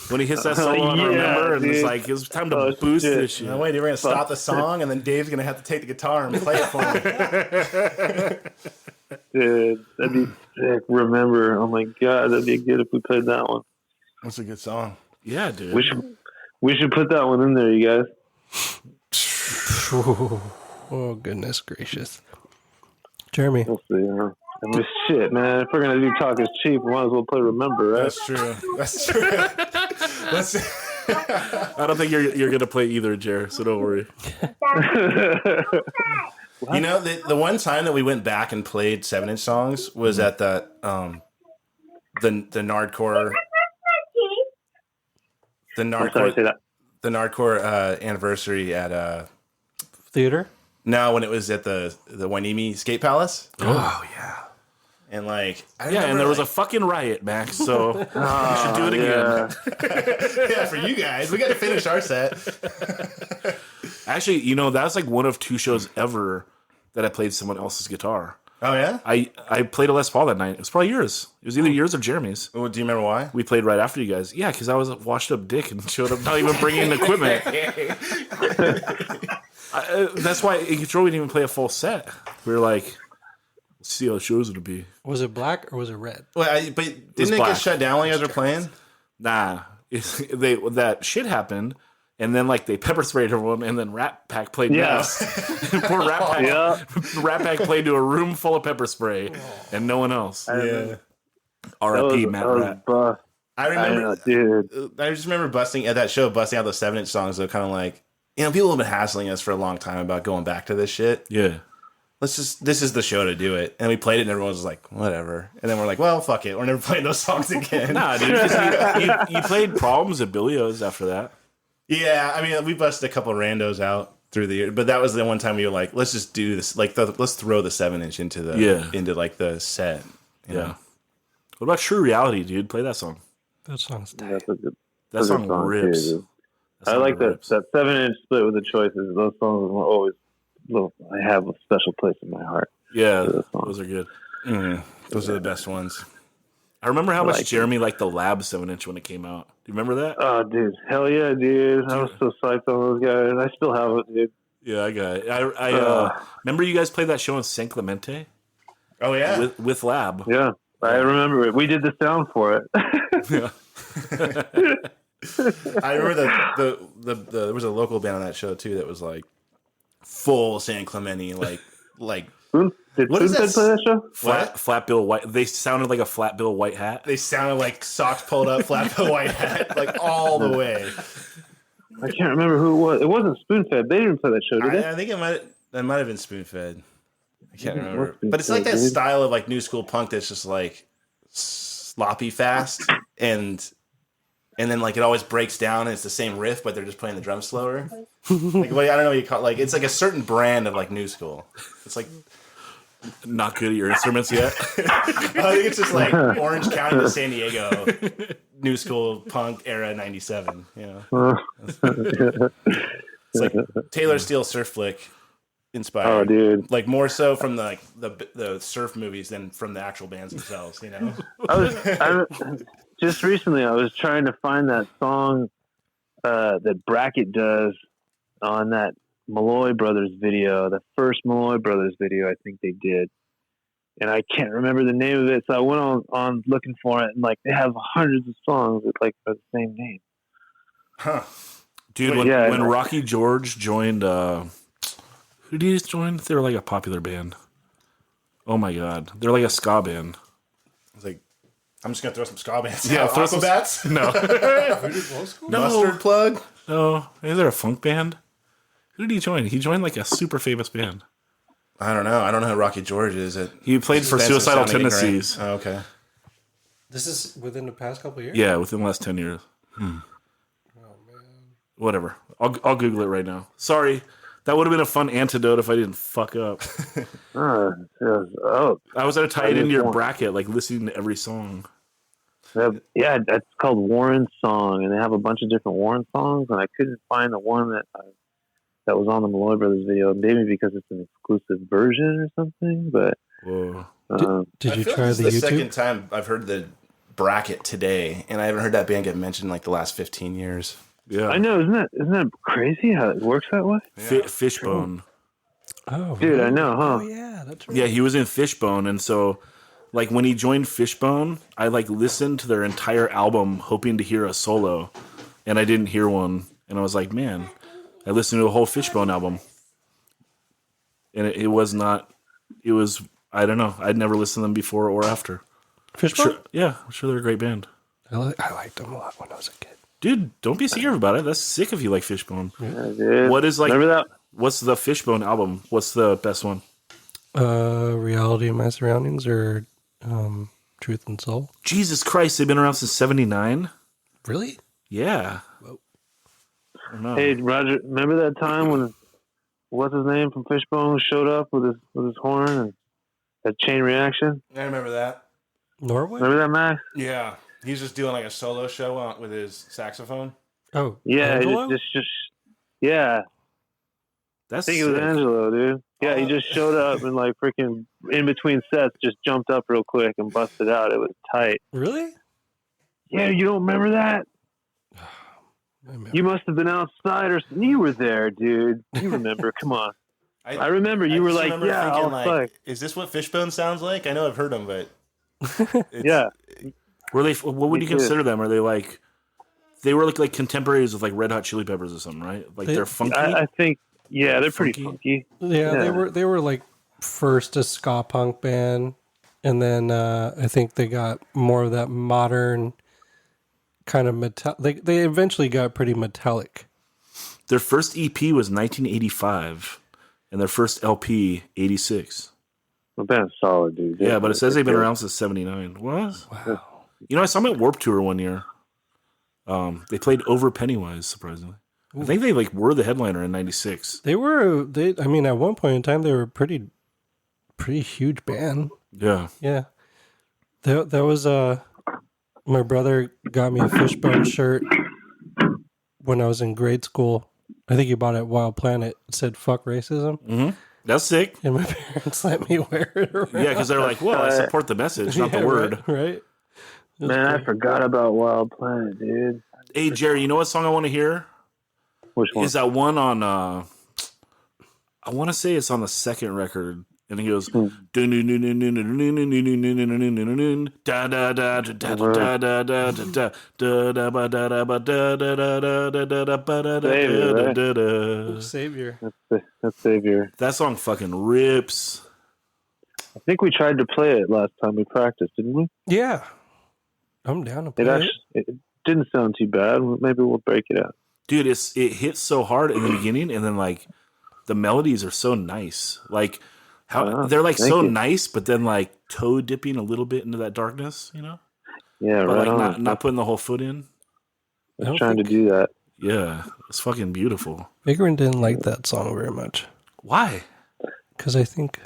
when he hits that solo on Yeah, Remember, and it's dude. like, it's time to Oh, boost shit. this shit. No, wait, we're going to stop the song, and then Dave's going to have to take the guitar and play it for me. Dude, that'd be sick. Remember? Oh my god, that'd be good if we played that one. That's a good song. Yeah, dude. We should put that one in there, you guys. Oh, goodness gracious. Jeremy. We'll see. Huh? I mean, shit, man. If we're gonna do Talk Is Cheap, we might as well play Remember, right? That's true. That's true. I don't think you're gonna play either, Jer. So don't worry. You know, the one time that we went back and played 7-inch songs was at the Nardcore. The I'm sorry, say Nardcore, that. the Nardcore anniversary at Theater? no, when it was at the Wainimi Skate Palace. Oh yeah. And like, Yeah, and there was a fucking riot, Max. So we should do it again. yeah, for you guys, we got to finish our set. Actually, you know, that was like one of 2 shows ever that I played someone else's guitar. Oh yeah. I played a Les Paul that night. It was probably yours. It was either yours or Jeremy's. Well, do you remember why? We played right after you guys. Yeah, because I was a washed up dick and showed up not even bringing equipment. That's why in Control we didn't even play a full set. We were like, let's see how the show's gonna be. Was it black or was it red? Well, but didn't it black. get shut down while you guys were playing? Nah, that shit happened, and then like they pepper sprayed everyone, and then Rat Pack played next. Poor Rat Pack. Yeah. Rat Pack played to a room full of pepper spray, and no one else. Yeah. R.I.P. Matt Rat. Buff. I remember, Dude. I just remember busting at that show, busting out those 7-inch songs. They're kind of like, you know, people have been hassling us for a long time about going back to this shit. Yeah. This is the show to do it. And we played it, and everyone was like, whatever. And then we're like, well, fuck it. We're never playing those songs again. Nah, dude. 'Cause you played Problems at Billy's after that. Yeah, I mean, we busted a couple randos out through the year, but that was the one time we were like, let's just do this. Like, let's throw the 7-inch into like the set. You know? What about True Reality, dude? Play that song. That song's tight. That's a good, That that's a song good song, rips. too, dude. That I song like that rips. 7-inch split with the choices. Those songs are always I have a special place in my heart. Yeah, those songs. those are good. Those are the best ones. I remember how much like Jeremy liked the Lab 7-inch when it came out. Do you remember that? Oh, dude. Hell yeah, dude. I was so psyched on those guys. I still have it, dude. Yeah, I got it. I remember you guys played that show in San Clemente Oh, yeah. with Lab. Yeah. I remember it. We did the sound for it. Yeah. I remember there was a local band on that show, too, that was like full San Clemente, like Did What is Spoonfed that? play that show? Flat bill white. They sounded like a flat bill white hat. they sounded like socks pulled up, flat bill white hat, like all the way. I can't remember who it was. It wasn't Spoonfed. They didn't play that show, did they? I think it might have been Spoonfed. I can't remember. Spoonfed, But it's like that dude. style of like new school punk that's just like sloppy fast and then like it always breaks down and it's the same riff, but they're just playing the drums slower. Like, well, I don't know what you call it. Like, it's like a certain brand of like new school. It's like Not good at your instruments yet. I think it's just like Orange County to San Diego, new school punk era '97. You know, it's like Taylor Steele Surf Flick inspired. Oh, dude. Like more so from the surf movies than from the actual bands themselves. You know, Just recently, I was trying to find that song that Brackett does on that Malloy Brothers video, the first Malloy Brothers video I think they did. And I can't remember the name of it, so I went on looking for it, and like they have hundreds of songs that like are the same name. huh? Dude, when Rocky George joined, who did he join? They were like a popular band. Oh my god, they're like a ska band. It's like I'm just gonna throw some ska bands. Yeah, out. throw some- Aquabats. No, Mustard Plug. no, is there a funk band? Who did he join? He joined like a super famous band. I don't know. I don't know who Rocky George is. He played for Spencer's Suicidal sounding Tendencies. ignorant. Oh, okay. This is within the past couple of years? Yeah, within the last 10 years. Oh, man. Whatever. I'll Google it right now. Sorry. That would have been a fun antidote if I didn't fuck up. Oh, I was going to tie it into your bracket, like listening to every song. yeah, that's called Warren's Song, and they have a bunch of different Warren songs, and I couldn't find the one that was on the Malloy Brothers video, maybe because it's an exclusive version or something. But Whoa. Did you I feel try like the this is YouTube? the second time I've heard the bracket today, and I haven't heard that band get mentioned in like the last 15 years. Yeah. I know, isn't that crazy how it works that way? Fishbone. Oh, Dude, I know, huh? Oh yeah, that's right. Yeah, he was in Fishbone, and so like when he joined Fishbone, I like listened to their entire album hoping to hear a solo, and I didn't hear one, and I was like, man, I listened to a whole Fishbone album, and it was not. It was, I don't know. I'd never listened to them before or after. Fishbone. Sure, yeah, I'm sure they're a great band. I liked them a lot when I was a kid. Dude, don't be secretive about it. That's sick if you like Fishbone. Yeah, dude. What is like? Remember that? What's the Fishbone album? What's the best one? Reality of My Surroundings or Truth and Soul. Jesus Christ, they've been around since '79. Really? Yeah. I don't know. Hey, Roger, remember that time when what's his name from Fishbone showed up with his horn and that chain reaction? I remember that. Norway? Remember that, Max? Yeah, he's just doing like a solo show with his saxophone. Oh, Yeah, Angelo? just yeah. That's I think it was sick. Angelo, dude. Yeah, he just showed up and like freaking in between sets, just jumped up real quick and busted out. It was tight. Really? Yeah, you don't remember that? I remember. You must have been outside or something. You were there, dude. You remember? Come on. I remember you were just like, remember yeah, thinking, outside. is this what Fishbone sounds like? I know I've heard them, but Yeah. Were they? What would you Me too. consider them? Are they like? They were like contemporaries of like Red Hot Chili Peppers or something, right? Like they're funky. I think, yeah, they're pretty Funky? funky. Yeah, Yeah. they were like first a ska punk band, and then I think they got more of that modern kind of metal. They eventually got pretty metallic. Their first EP was 1985, and their first LP 86. The band's solid, dude. Yeah, but it says they've been around since '79. What? Wow. You know, I saw them at Warped Tour one year. They played over Pennywise, surprisingly. I think they like were the headliner in '96. They were I mean, at one point in time, they were a pretty huge band. Yeah. Yeah, that was my brother got me a Fishbone shirt when I was in grade school. I think he bought it at Wild Planet. It said "fuck racism," Mm-hmm. That's sick. and my parents let me wear it around. Yeah, because they're like, well, I support the message, not the Yeah, word. right? Man, I forgot about Wild Planet, dude. Hey, Jerry, you know what song I want to hear? Which one? Is that one on? I want to say it's on the second record, and he goes da da da da da da da da da da. Savior. That's Savior. That song fucking rips. I think we tried to play it last time we practiced, didn't we? Yeah, I'm down to play It it. actually it didn't sound too bad. Maybe we'll break it out. Dude, it hits so hard in the beginning, and then like the melodies are so nice. Like how they're like thank so you. nice, but then like toe dipping a little bit into that darkness, you know? Yeah, But right like on. not putting the whole foot in. I was trying to do that. Yeah, it's fucking beautiful. Vagrant didn't like that song very much Why? because I think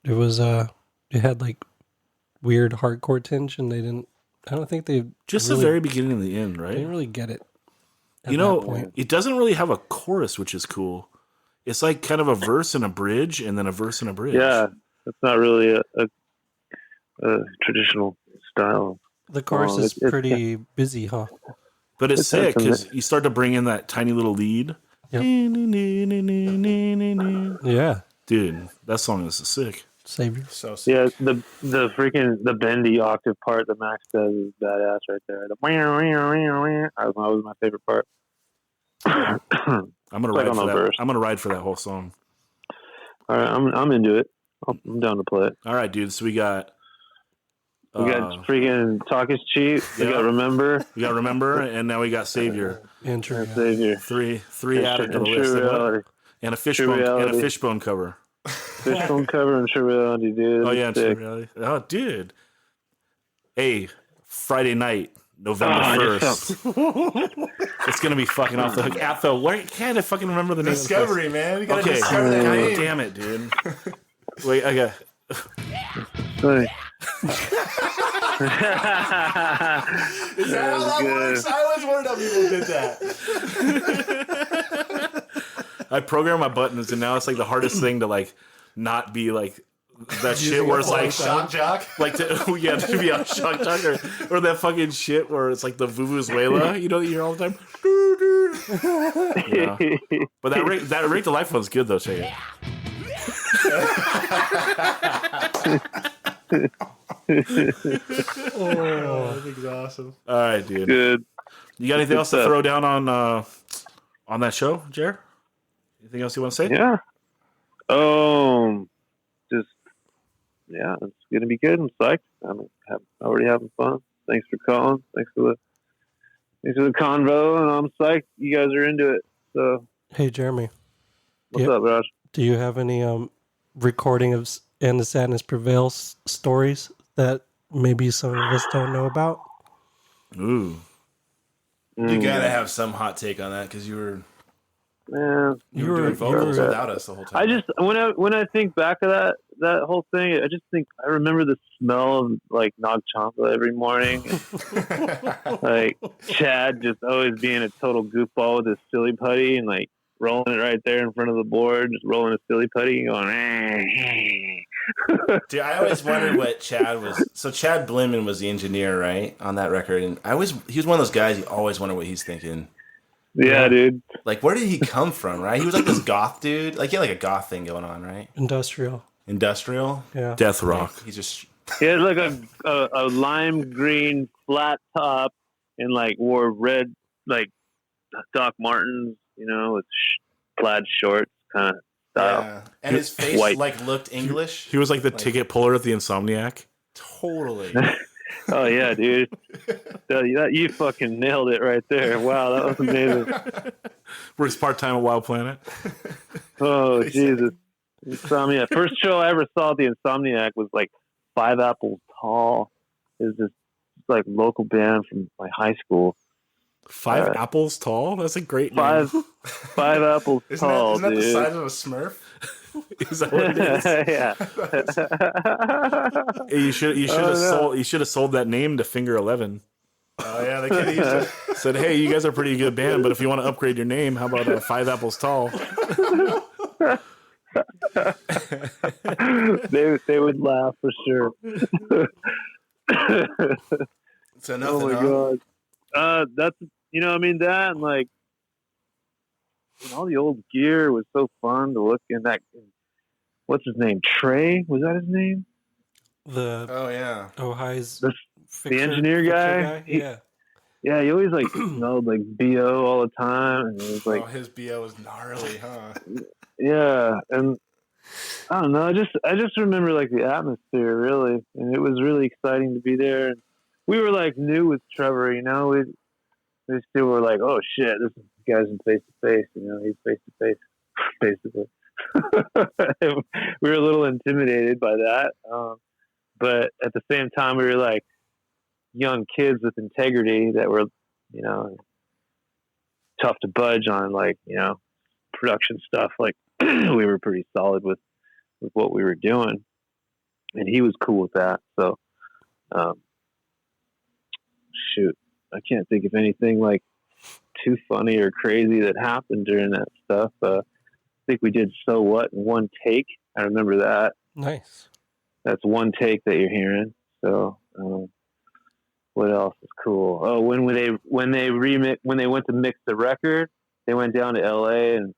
it was it had like weird hardcore tinge, and they didn't. I don't think they Just really, the very beginning and the end, they right? didn't really get it. At You know, that point. it doesn't really have a chorus, which is cool. It's like kind of a verse and a bridge, and then a verse and a bridge. Yeah, it's not really a traditional style. The chorus Oh, is it's- pretty busy, huh? But it's It's sick awesome. because you start to bring in that tiny little lead. Yep. Dude, Yeah, that song is sick. Savior. so sick. Yeah, the freaking the bendy octave part that Max does is badass right there. That was my favorite part. I'm gonna Like ride on for a that. verse. I'm gonna ride for that whole song. All right, I'm into it. I'm down to play it. All right, dude. So we got. We got freaking Talk is Cheap. We yeah. got Remember. We got Remember, and now we got Savior. Intro. And Savior. Three added to the And list. True Reality. And a True fishbone Reality. cover. Fishbone cover and True Reality, dude. Oh yeah, and True Sick. Reality. Oh, dude. Hey, Friday night, November I 1st. It's gonna be fucking off the hook. Atho, why can't I fucking remember the name? Of Discovery, man. You the gotta place? Okay, discover that God name. damn it, dude. Wait, I got. Hey. Is that how that good. works? I always wondered how people did that. I programmed my buttons, and now it's like the hardest thing to like not be like that shit where it's like shock jock. like to be a shock jock or that fucking shit where it's like the vuvuzela, you know, you hear all the time. Yeah. But that Ring to Life one's good though, Shay. Oh, I think it's awesome. All right, dude. Good. You got anything else to throw down on that show, Jer? Anything else you want to say? Yeah. Just it's gonna be good. I'm psyched. I'm already having fun. Thanks for calling. Thanks for the convo, and I'm psyched. You guys are into it. So, Hey, Jeremy. what's up, Raj? Do you have any recording of And the Sadness Prevails stories that maybe some of us don't know about? Ooh. You gotta have some hot take on that because you were doing vocals without us the whole time. I just when I think back of that whole thing, I just think I remember the smell of like Nag Champa every morning. Like Chad just always being a total goofball with his silly putty and like rolling it right there in front of the board, just rolling a silly putty and going. Dude, I always wondered what Chad was. So Chad Blimman was the engineer, right, on that record, and he was one of those guys you always wonder what he's thinking. Yeah, dude. Like, where did he come from, right? He was like this goth dude. Like, he had like a goth thing going on, right? Industrial. Yeah. Death rock. He's just... He had like a lime green flat top and like wore red like Doc Martens, you know, with plaid shorts kind of style. Yeah. And his face White. like looked English. He was like the ticket puller at the Insomniac. Totally. Oh yeah, dude. You fucking nailed it right there. Wow, that was amazing. Works part-time at Wild Planet. Oh Jesus. Insomniac. First show I ever saw at the Insomniac was like Five Apples Tall. It was this like local band from my high school. Five apples tall? That's a great name. Five apples tall, isn't that dude. the size of a Smurf? Is that what it is? Yeah. Hey, you should have sold that name to Finger 11. Oh yeah, they could have Said, hey, you guys are a pretty good band, but if you want to upgrade your name, how about Five Apples Tall? They would laugh for sure. So nothing, Oh my god. That's that and like all the old gear was so fun to look in that. What's his name? Trey? Was that his name? Oh yeah. Ohio's The engineer guy? Yeah, he always like smelled like BO all the time, and it was like, his BO was gnarly, huh? yeah, and I don't know. I just remember like the atmosphere really, and it was really exciting to be there. And we were like new with Trevor, you know. We still were like, oh shit, this guy's in face to face, you know. He's face to face, basically. We were a little intimidated by that, but at the same time, we were like young kids with integrity that were, you know, tough to budge on, like, you know, production stuff. Like we were pretty solid with what we were doing, and he was cool with that. So, shoot, I can't think of anything like too funny or crazy that happened during that stuff. I think we did So What in one take. I remember that. Nice. That's one take that you're hearing. So, what else is cool? Oh, when they went to mix the record, they went down to LA and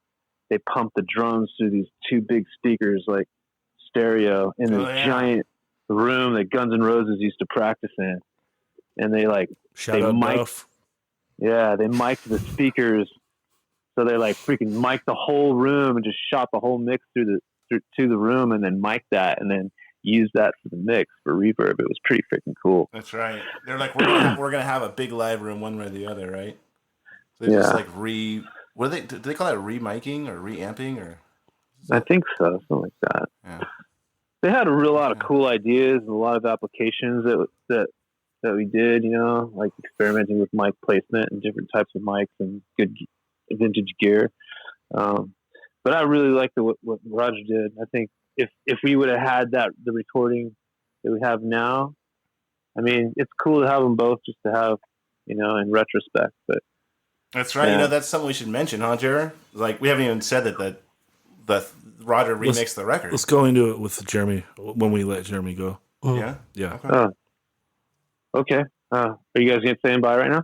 they pumped the drums through these two big speakers, like stereo, in this giant room that Guns N' Roses used to practice in. And they like Shout out mic'd, Duff. yeah, they mic'd the speakers, so they like freaking mic'd the whole room and just shot the whole mix to the room, and then mic'd that, and then used that for the mix for reverb. It was pretty freaking cool. That's right. They're like, we're gonna have a big live room one way or the other, right? So they just like what do they call that, remiking or reamping or? I think so, something like that. Yeah. They had a lot of cool ideas and a lot of applications that we did, you know, like experimenting with mic placement and different types of mics and good vintage gear. But I really liked what Roger did. I think if we would have had the recording that we have now, I mean, it's cool to have them both just to have, you know, in retrospect. But that's right. Yeah. You know, that's something we should mention, huh, Jared? Like, we haven't even said that Roger remixed the record. Let's go into it with Jeremy when we let Jeremy go. Yeah? Yeah. Okay. Okay. Are you guys going to stand by right now?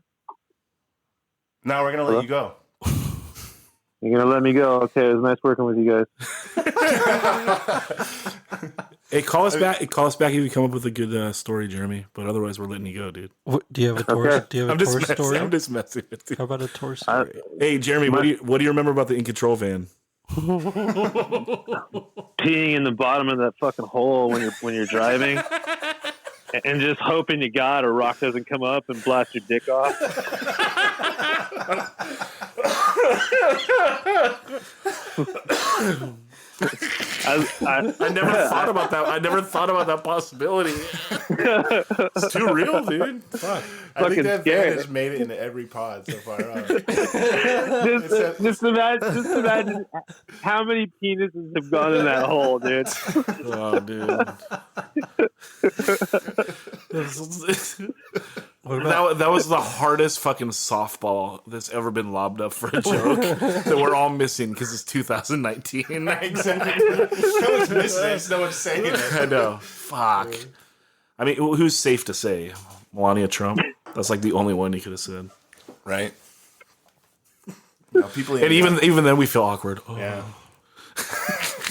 Now we're going to let you go. You're going to let me go? Okay, it was nice working with you guys. Hey, call us back. Call us back if you come up with a good story, Jeremy. But otherwise, we're letting you go, dude. Do you have a tour? Okay. Do you have I'm a just tour messing. story? I'm just messing with you. How about a tour story? Hey, Jeremy, what do you remember about the In Control van? Peeing in the bottom of that fucking hole when you're driving, and just hoping to God a rock doesn't come up and blast your dick off. I never thought about that. I never thought about that possibility. It's too real, dude. Fuck. I think that scary. band has made it into every pod so far. Just imagine how many penises have gone in that hole, dude. Oh, dude. That was the hardest fucking softball that's ever been lobbed up for a joke that we're all missing because it's 2019. Exactly. No one's missing it. No one's saying it. I know. Fuck. I mean, who's safe to say? Melania Trump? That's like the only one he could have said. Right? No, people And even then we feel awkward. Oh. Yeah.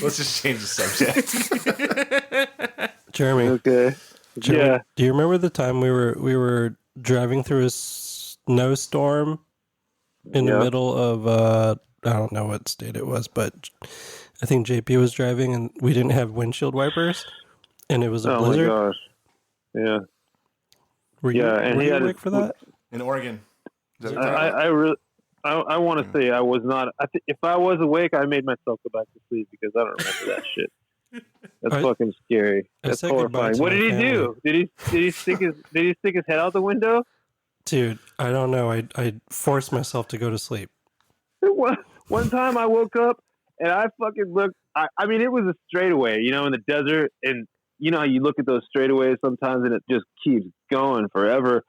Let's just change the subject. Jeremy, Okay. Jeremy, Yeah. do you remember the time we were driving through a snowstorm in the middle of I don't know what state it was, but I think JP was driving and we didn't have windshield wipers, and it was a blizzard. Oh my gosh. Yeah. Were you, and were he you had awake for that? In Oregon. Is that what you're talking about? I really. I want to say I was not. If I was awake, I made myself go back to sleep because I don't remember that shit. That's fucking scary. I That's said goodbye horrifying. to What my did he do? Did he stick his head out the window? Dude, I don't know. I forced myself to go to sleep. One time I woke up and I fucking looked. I mean, it was a straightaway, in the desert, and you know how you look at those straightaways sometimes and it just keeps going forever,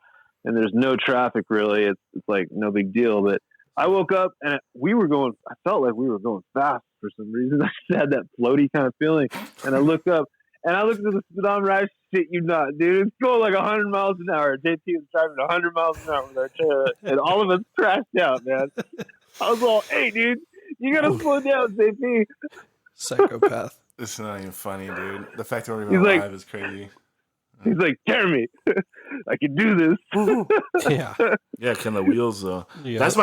and there's no traffic really. It's like no big deal, but. I woke up and I felt like we were going fast for some reason. I just had that floaty kind of feeling. And I looked up and I looked at the speedometer. I shit you not, dude. It's going like 100 miles an hour. JT was driving 100 miles an hour with our trailer. And all of us crashed out, man. I was all, hey, dude, you got to slow down, JT. Psychopath. This is not even funny, dude. The fact that we're even He's like- alive is crazy. He's like, Jeremy, I can do this. Yeah. Yeah, can the wheels? Yeah. That's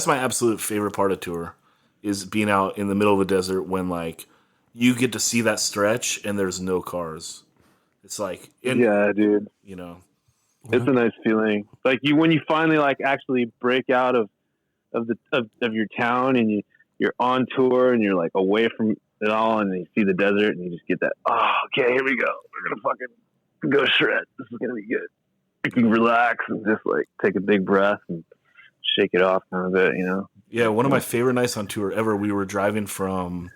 my absolute favorite part of tour, is being out in the middle of the desert when like you get to see that stretch and there's no cars. It's like, Yeah, dude. It's a nice feeling. Like when you finally like actually break out of your town and you're on tour and you're like away from it all and you see the desert and you just get that, oh, okay, here we go. We're gonna fucking go shred. This is gonna be good. You can relax and just like take a big breath and shake it off kind of bit, Yeah, one of my favorite nights on tour ever. We were driving from,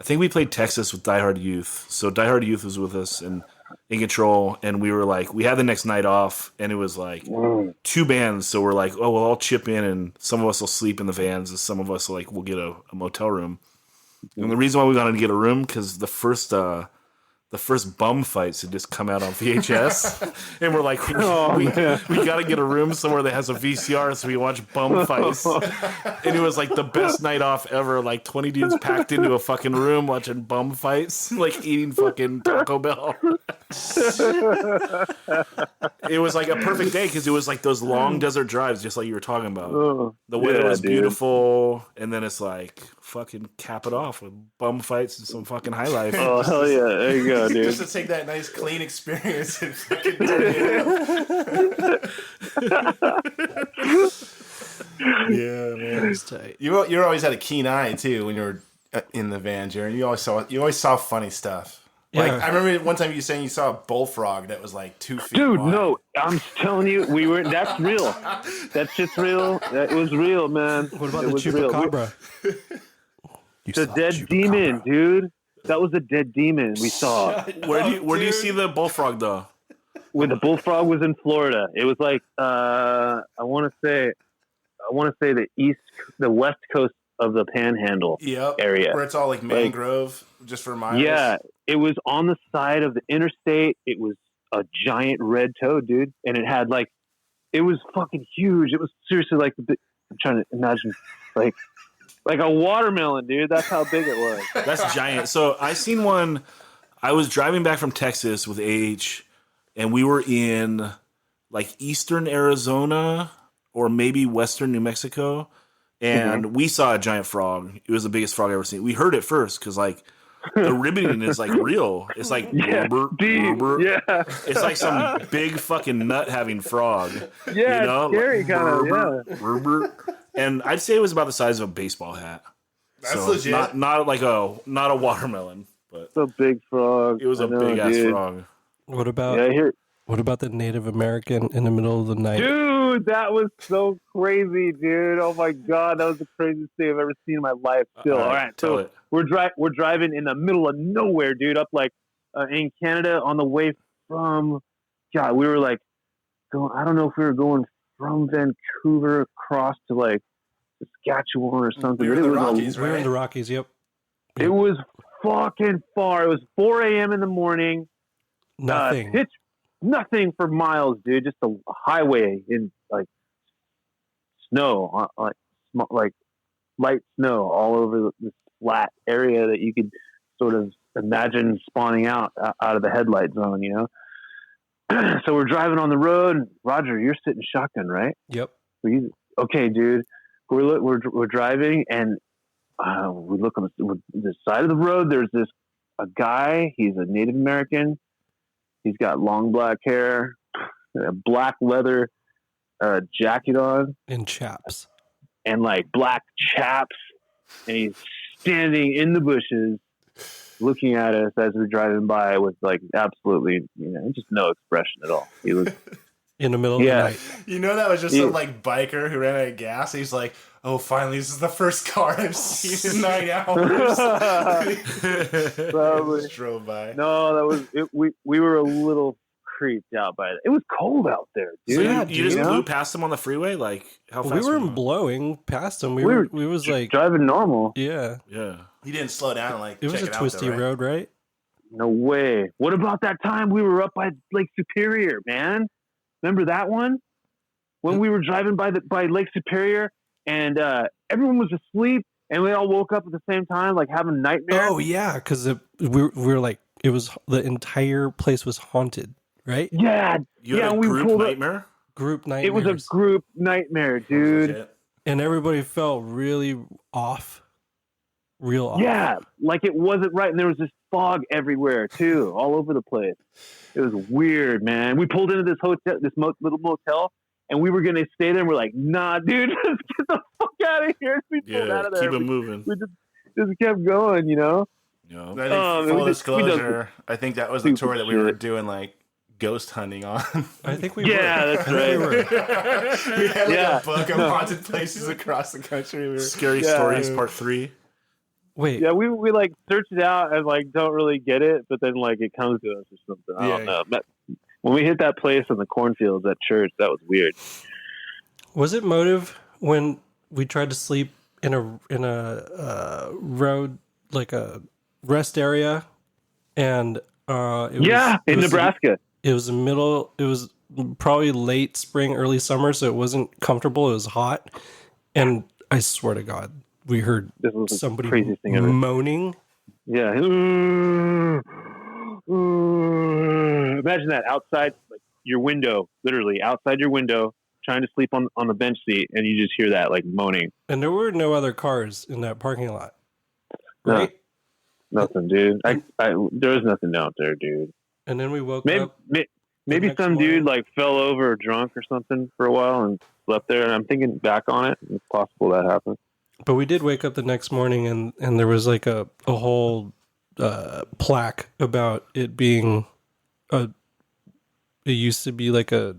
I think we played Texas with Die Hard Youth. So Die Hard Youth was with us and In Control, and we were like, we had the next night off, and it was like two bands. So we're like, oh, we'll all chip in, and some of us will sleep in the vans, and some of us we'll get a motel room. And the reason why we wanted to get a room because the first bum fights had just come out on VHS, and we're like, we got to get a room somewhere that has a VCR so we watch bum fights. And it was like the best night off ever. Like 20 dudes packed into a fucking room watching bum fights, like eating fucking Taco Bell. It was like a perfect day because it was like those long desert drives, just like you were talking about. The weather was beautiful, and then it's like fucking cap it off with bum fights and some fucking high life. Oh hell yeah! There you go, dude. Just to take that nice clean experience and fucking turn it up. Yeah, man. You always had a keen eye too when you were in the van, Jared. You always saw funny stuff. Like Yeah. I remember one time you saying you saw a bullfrog that was like 2 feet Dude, wide. no, I'm telling you, that's real. That shit's real. That was real, man. What about It the was real. chupacabra? The dead demon, dude. That was a dead demon we saw. Where do you see the bullfrog though? When the bullfrog was in Florida, it was like I want to say the west coast of the Panhandle area. Where it's all like mangrove just for miles. Yeah, it was on the side of the interstate. It was a giant red toad, dude, and it had like, it was fucking huge. It was seriously like I'm trying to imagine, like a watermelon, dude. That's how big it was. That's giant. So I seen one. I was driving back from Texas with AH, and we were in like eastern Arizona or maybe western New Mexico, and we saw a giant frog. It was the biggest frog I've ever seen. We heard it first because like the ribbiting is like real. It's like it's like some big fucking nut having frog. Yeah, you know? scary kind of. And I'd say it was about the size of a baseball hat. That's legit. Not a watermelon, but It's a big frog. it was a big ass frog. What about what about the Native American in the middle of the night? Dude, that was so crazy, dude. Oh my god, that was the craziest thing I've ever seen in my life. Still, all right, so we're driving in the middle of nowhere, dude. Up like in Canada on the way from. God, we were like going. I don't know if we were going from Vancouver across to like Saskatchewan or something. We were in the Rockies, We were in the Rockies. Yep. It was fucking far. It was 4 a.m. in the morning. Nothing. Nothing for miles, dude. Just a highway in like snow, like light snow all over this flat area that you could sort of imagine spawning out of the headlight zone, you know? So we're driving on the road. Roger, you're sitting shotgun, right? Yep. Okay, dude. We're driving, and we look on the side of the road. There's a guy. He's a Native American. He's got long black hair, a black leather jacket on, And chaps. and like black chaps. And he's standing in the bushes, looking at us as we're driving by with like absolutely, just no expression at all. He was In the middle of the night. You know, that was just some like biker who ran out of gas. He's like, "Oh, finally, this is the first car I've seen in 9 hours." Probably. Just drove by. No, that was it. We were a little creeped out by it. It was cold out there, dude. So you just blew past him on the freeway? Like how fast? We weren't blowing past him. We was like driving normal. yeah. He didn't slow down and like It was check a it out, twisty though, right? road, right? No way. What about that time we were up by Lake Superior, man? Remember that one? When we were driving by Lake Superior and everyone was asleep and we all woke up at the same time, like having nightmares. Oh yeah, because we were like it was the entire place was haunted, right? Yeah, You had a we group pulled nightmare? Group nightmares. It was a group nightmare, dude. Legit. and everybody felt really off, real off. Yeah, like it wasn't right, and there was this fog everywhere too, all over the place. It was weird, man. We pulled into this hotel, little motel, and we were gonna stay there. And we're like, "Nah, dude, let's get the fuck out of here." We pulled out of there. Keep it moving. We just kept going, you know. Yeah. I think full disclosure, I think that was the stupid tour that we were shit. doing like ghost hunting on. I think we Yeah, were. that's I think we right. were. We had like Yeah. a book of haunted places across the country. We were, Scary Stories Part 3. Wait, Yeah, we like search it out and like don't really get it, but then like it comes to us or something. I don't know. But when we hit that place in the cornfields at church, that was weird. was it Motiv when we tried to sleep in a road, like a rest area, and it was, in Nebraska. It was the middle. It was probably late spring, early summer, so it wasn't comfortable. It was hot, and I swear to God, we heard This was the somebody craziest thing ever. moaning. Yeah. Imagine that outside, like your window, literally outside your window, trying to sleep on the bench seat, and you just hear that like moaning. And there were no other cars in that parking lot. No. Right? Nothing, dude. There was nothing out there, dude. And then we woke Maybe up. maybe next some morning. dude like fell over or drunk or something for a while and slept there. And I'm thinking back on it, it's possible that happened. But we did wake up the next morning and there was like a whole plaque about it being it used to be like a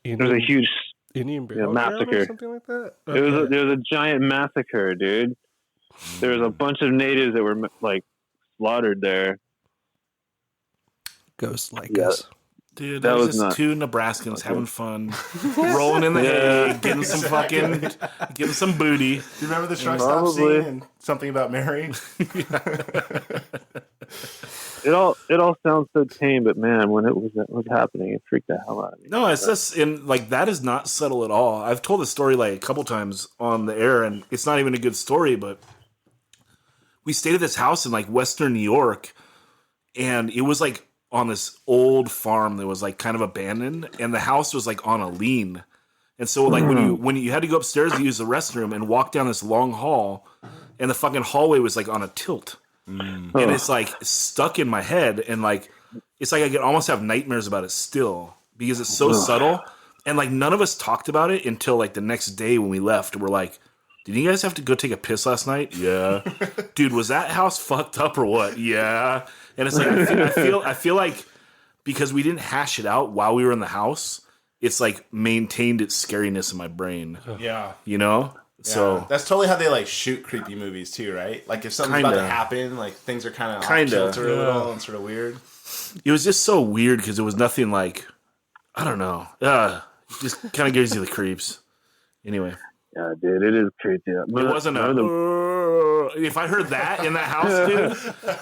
There's a huge Indian burial massacre. ground or something like that. there was a giant massacre, dude. There was a bunch of natives that were like slaughtered there. Ghosts like Yeah. us. Dude, That that was was just nuts. two Nebraskans having fun, rolling in the hay, getting some booty. Do you remember the truck stop Probably. scene and something about Mary? It all sounds so tame, but man, when it was happening, it freaked the hell out of me. No, it's just that is not subtle at all. I've told this story like a couple times on the air, and it's not even a good story. But we stayed at this house in like Western New York, and it was like on this old farm that was like kind of abandoned, and the house was like on a lean. And so like when you had to go upstairs to use the restroom and walk down this long hall, and the fucking hallway was like on a tilt. And it's like stuck in my head, and like it's like I could almost have nightmares about it still because it's so subtle. And like none of us talked about it until like the next day when we left. We're like, "Did you guys have to go take a piss last night?" Yeah. Dude, was that house fucked up or what? Yeah. And it's like I feel like because we didn't hash it out while we were in the house, it's like maintained its scariness in my brain. Yeah. You know? Yeah. So that's totally how they like shoot creepy movies too, right? Like if something's about to happen, like things are kind of off kilter a little and sort of weird. it was just so weird because it was nothing like, I don't know. It just kind of gives you the creeps. Anyway. Yeah, dude, it is creepy. It wasn't if I heard that in that house, dude,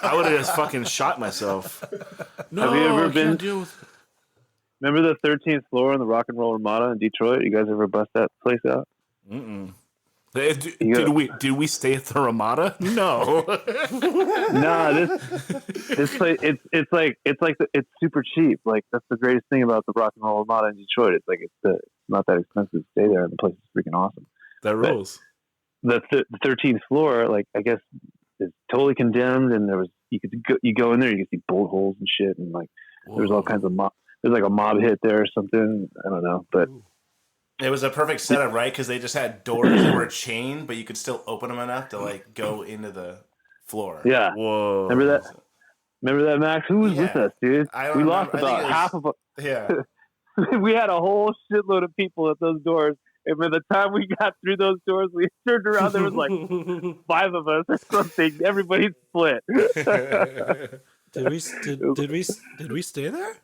I would have just fucking shot myself. No, Have you ever I been? can't deal with it. Remember the 13th floor on the Rock and Roll Ramada in Detroit? You guys ever bust that place out? Did we stay at the Ramada? No. Nah, this place it's super cheap. Like that's the greatest thing about the Rock and Roll Ramada in Detroit. It's like it's not that expensive to stay there, and the place is freaking awesome. That rules. The 13th floor, like I guess, is totally condemned, and you go in there, you can see bolt holes and shit, and like there's all kinds of there's like a mob hit there or something. I don't know, but. It was a perfect setup, right? Because they just had doors that were chained, but you could still open them enough to like go into the floor. Yeah. Whoa. Remember that, Max? Who was with us, dude? We lost about half of. Yeah. We had a whole shitload of people at those doors, and by the time we got through those doors, we turned around. There was like 5 of us or something. Everybody split. Did we stay there?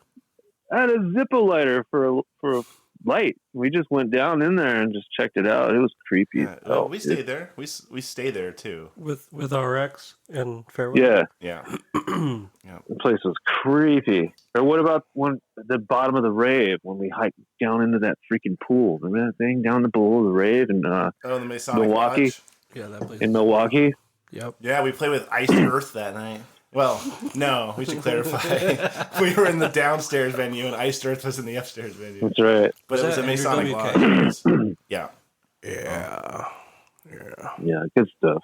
I had a Zippo lighter for a light. We just went down in there and just checked it out. It was creepy. Yeah. Oh, we stayed there. We stay there too. With RX and Fairway? Yeah. Yeah. The place was creepy. Or what about the bottom of the rave when we hiked down into that freaking pool? Remember that thing down below the rave in the Masonic Milwaukee? Lodge? Yeah, that place. In Milwaukee? Yep. Yeah, we played with Iced Earth that night. Well, no, we should clarify. We were in the downstairs venue, and Iced Earth was in the upstairs venue. That's right. But it was a Masonic WK? Lodge. Yeah. Yeah, good stuff.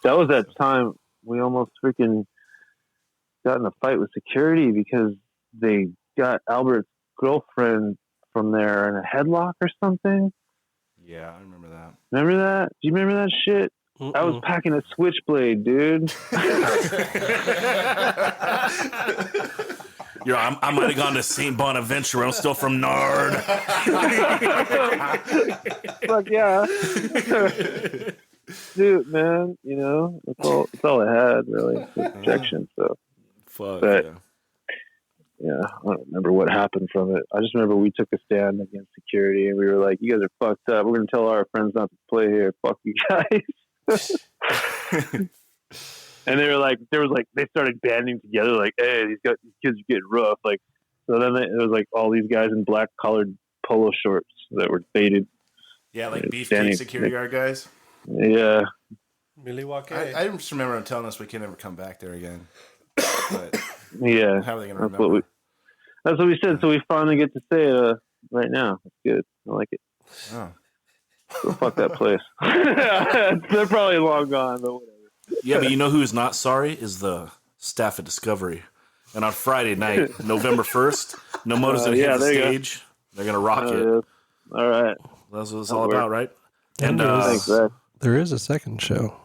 That was that time we almost freaking got in a fight with security because they got Albert's girlfriend from there in a headlock or something. Yeah, I remember that. Remember that? Do you remember that shit? I was packing a switchblade, dude. I might have gone to St. Bonaventure. I'm still from Nard. Fuck yeah. Dude, man, you know, that's all I had, really, protection. So, Fuck, but, yeah. Yeah, I don't remember what happened from it. I just remember we took a stand against security, and we were like, you guys are fucked up. We're going to tell our friends not to play here. Fuck you guys. And they started banding together, like, hey, these kids are getting rough. Like, so then it was like all these guys in black collared polo shorts that were faded. Yeah, like beefcake security guard guys. Yeah. Milwaukee. I just remember them telling us we can never come back there again. But Yeah. how are they going to remember? That's what we said. So we finally get to say it right now. It's good. I like it. Oh. So fuck that place. They're probably long gone, but whatever. Yeah, but you know who's not sorry is the staff at Discovery. And on Friday night, November 1st, No Motiv's going to hit the stage. They're going to rock it. Yeah. All right. That's what it's all about, right? And Thanks, Zach. There is a second show.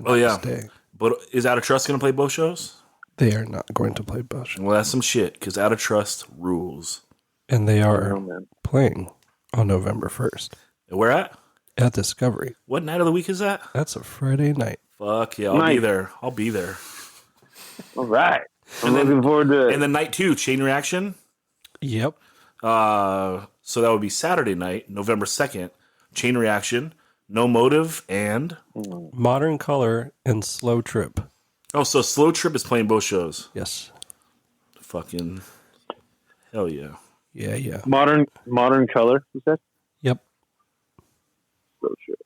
Oh, yeah. Day. But is Out of Trust going to play both shows? They are not going to play both shows. Well, that's some shit, because Out of Trust rules. And they are Oh, man. playing on November 1st Where at? at Discovery. What night of the week is that? That's a Friday night. Fuck yeah, I'll be there. I'll be there. All right. I'm looking forward to it. And then night 2, Chain Reaction. Yep. So that would be Saturday night, November 2nd. Chain Reaction, No Motive, and... Modern Color and Slow Trip. Oh, so Slow Trip is playing both shows. Yes. Fucking hell yeah. Yeah. Modern Color, you said? Yep. So sure.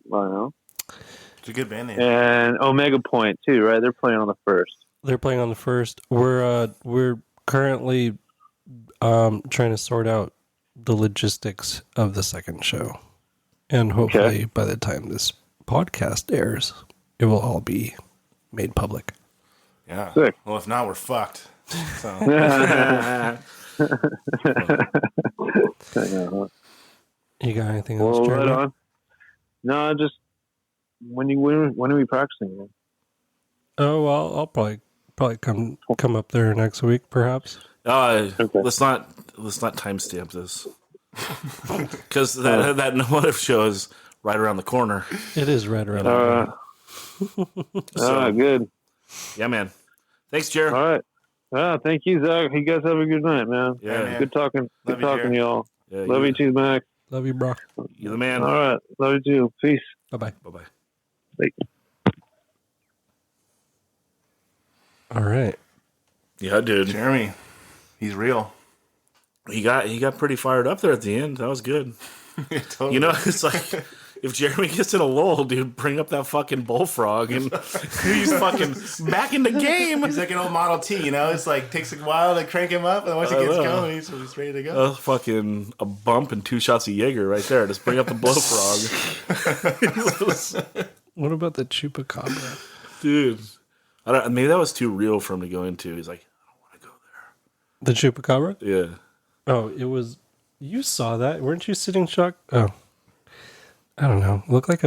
Wow. It's a good band name. And Omega Point too, right? They're playing on the 1st. They're playing on the 1st. We're currently trying to sort out the logistics of the second show. And hopefully by the time this podcast airs, it will all be made public. Yeah. Sick. Well, if not, we're fucked. So. You got anything else, Well, Jeremy? right on. No, just when are we practicing? Man? Oh, well, I'll probably come up there next week, perhaps. Let's not timestamp this because that No Motive show is right around the corner. It is right around the corner. Good. Yeah, man. Thanks, Jared. All right. Thank you, Zach. You guys have a good night, man. Yeah, man. Good talking. Good talking to y'all. Yeah, Love you too, Mac. Love you, bro. You're the man. All right. Love you too. Peace. Bye-bye. Bye-bye. Bye. All right. Yeah, dude. Jeremy, he's real. He got pretty fired up there at the end. That was good. Totally. You know, it's like if Jeremy gets in a lull, dude, bring up that fucking bullfrog and he's fucking back in the game. He's like an old Model T, you know? It's like takes a while to crank him up, and once he gets going, he's ready to go. Fucking a bump and 2 shots of Jaeger right there. Just bring up the bullfrog. What about the chupacabra? Dude. Maybe that was too real for him to go into. He's like, I don't want to go The chupacabra? there. Yeah. Oh, it was... You saw that. Weren't you sitting shocked? Oh. I don't know. It looked like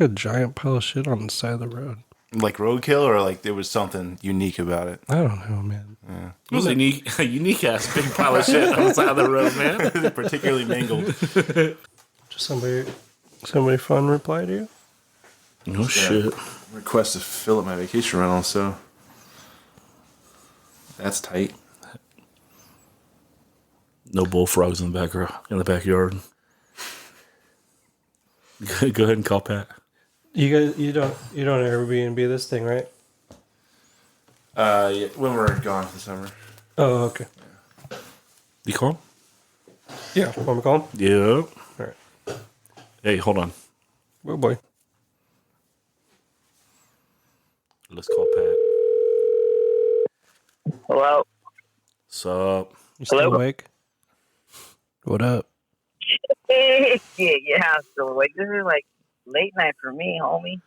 a giant pile of shit on the side of the road. Like roadkill, or like there was something unique about it? I don't know, man. Yeah. It was a unique ass big pile of shit on the side of the road, man. Particularly mangled. Just somebody fun reply to you? No shit. Request to fill up my vacation rental, so that's tight. No bullfrogs in the backyard. Go ahead and call Pat. You guys, you don't Airbnb this thing, right? Yeah, when we're gone this summer. Oh, okay. You call him? Yeah, want me to call him? Yep. All right. Hey, hold on. Oh boy. Let's call Pat. Hello. Sup? You still awake? What up? yeah, I'm still awake. This is like late night for me, homie.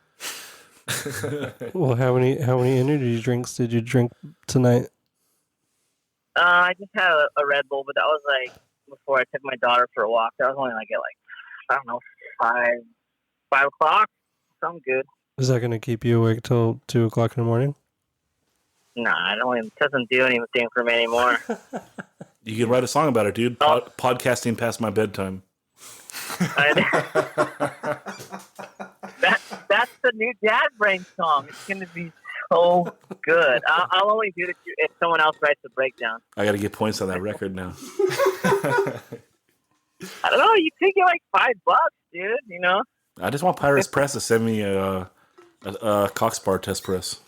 Well, how many energy drinks did you drink tonight? I just had a Red Bull, but that was like before I took my daughter for a walk. That was only like at I don't know, 5 o'clock. Something good. Is that going to keep you awake till 2 o'clock in the morning? Nah, it doesn't do anything for me anymore. You can write a song about it, dude. Podcasting past my bedtime. That's the new Dad Brain song. It's going to be so good. I'll only do it if someone else writes the breakdown. I got to get points on that record now. I don't know. You could get like $5, dude. You know. I just want Pirates Press to send me a Coxbar test press.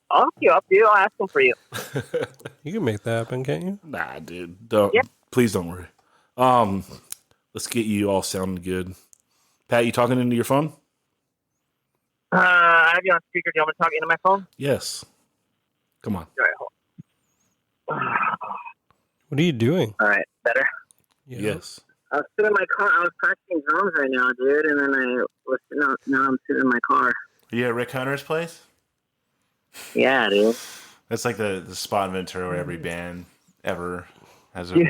I'll I'll ask them for you. You can make that happen, can't you? Nah, dude. Don't. Yep. Please don't worry. Let's get you all sounding good. Pat, you talking into your phone? I have you on speaker. Do you want me to talk into my phone? Yes. Come on. All right, hold on. What are you doing? All right, better. Yeah. Yes. I was sitting in my car. I was practicing drums right now, dude, and then I was now I'm sitting in my car. Are you at Rick Hunter's place? Yeah, dude. That's like the spot in Ventura where every band ever has a... Yeah.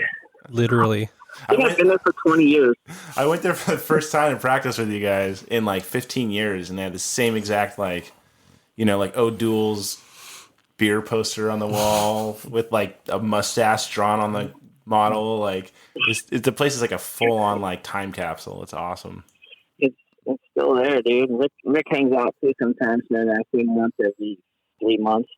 Literally. I've been there for 20 years. I went there for the first time to practice with you guys in like 15 years, and they had the same exact like O'Doul's beer poster on the wall with like a mustache drawn on the model. Like the place is like a full on like time capsule. It's awesome. It's still there, dude. Rick hangs out too sometimes. Man, I see him once every 3 months.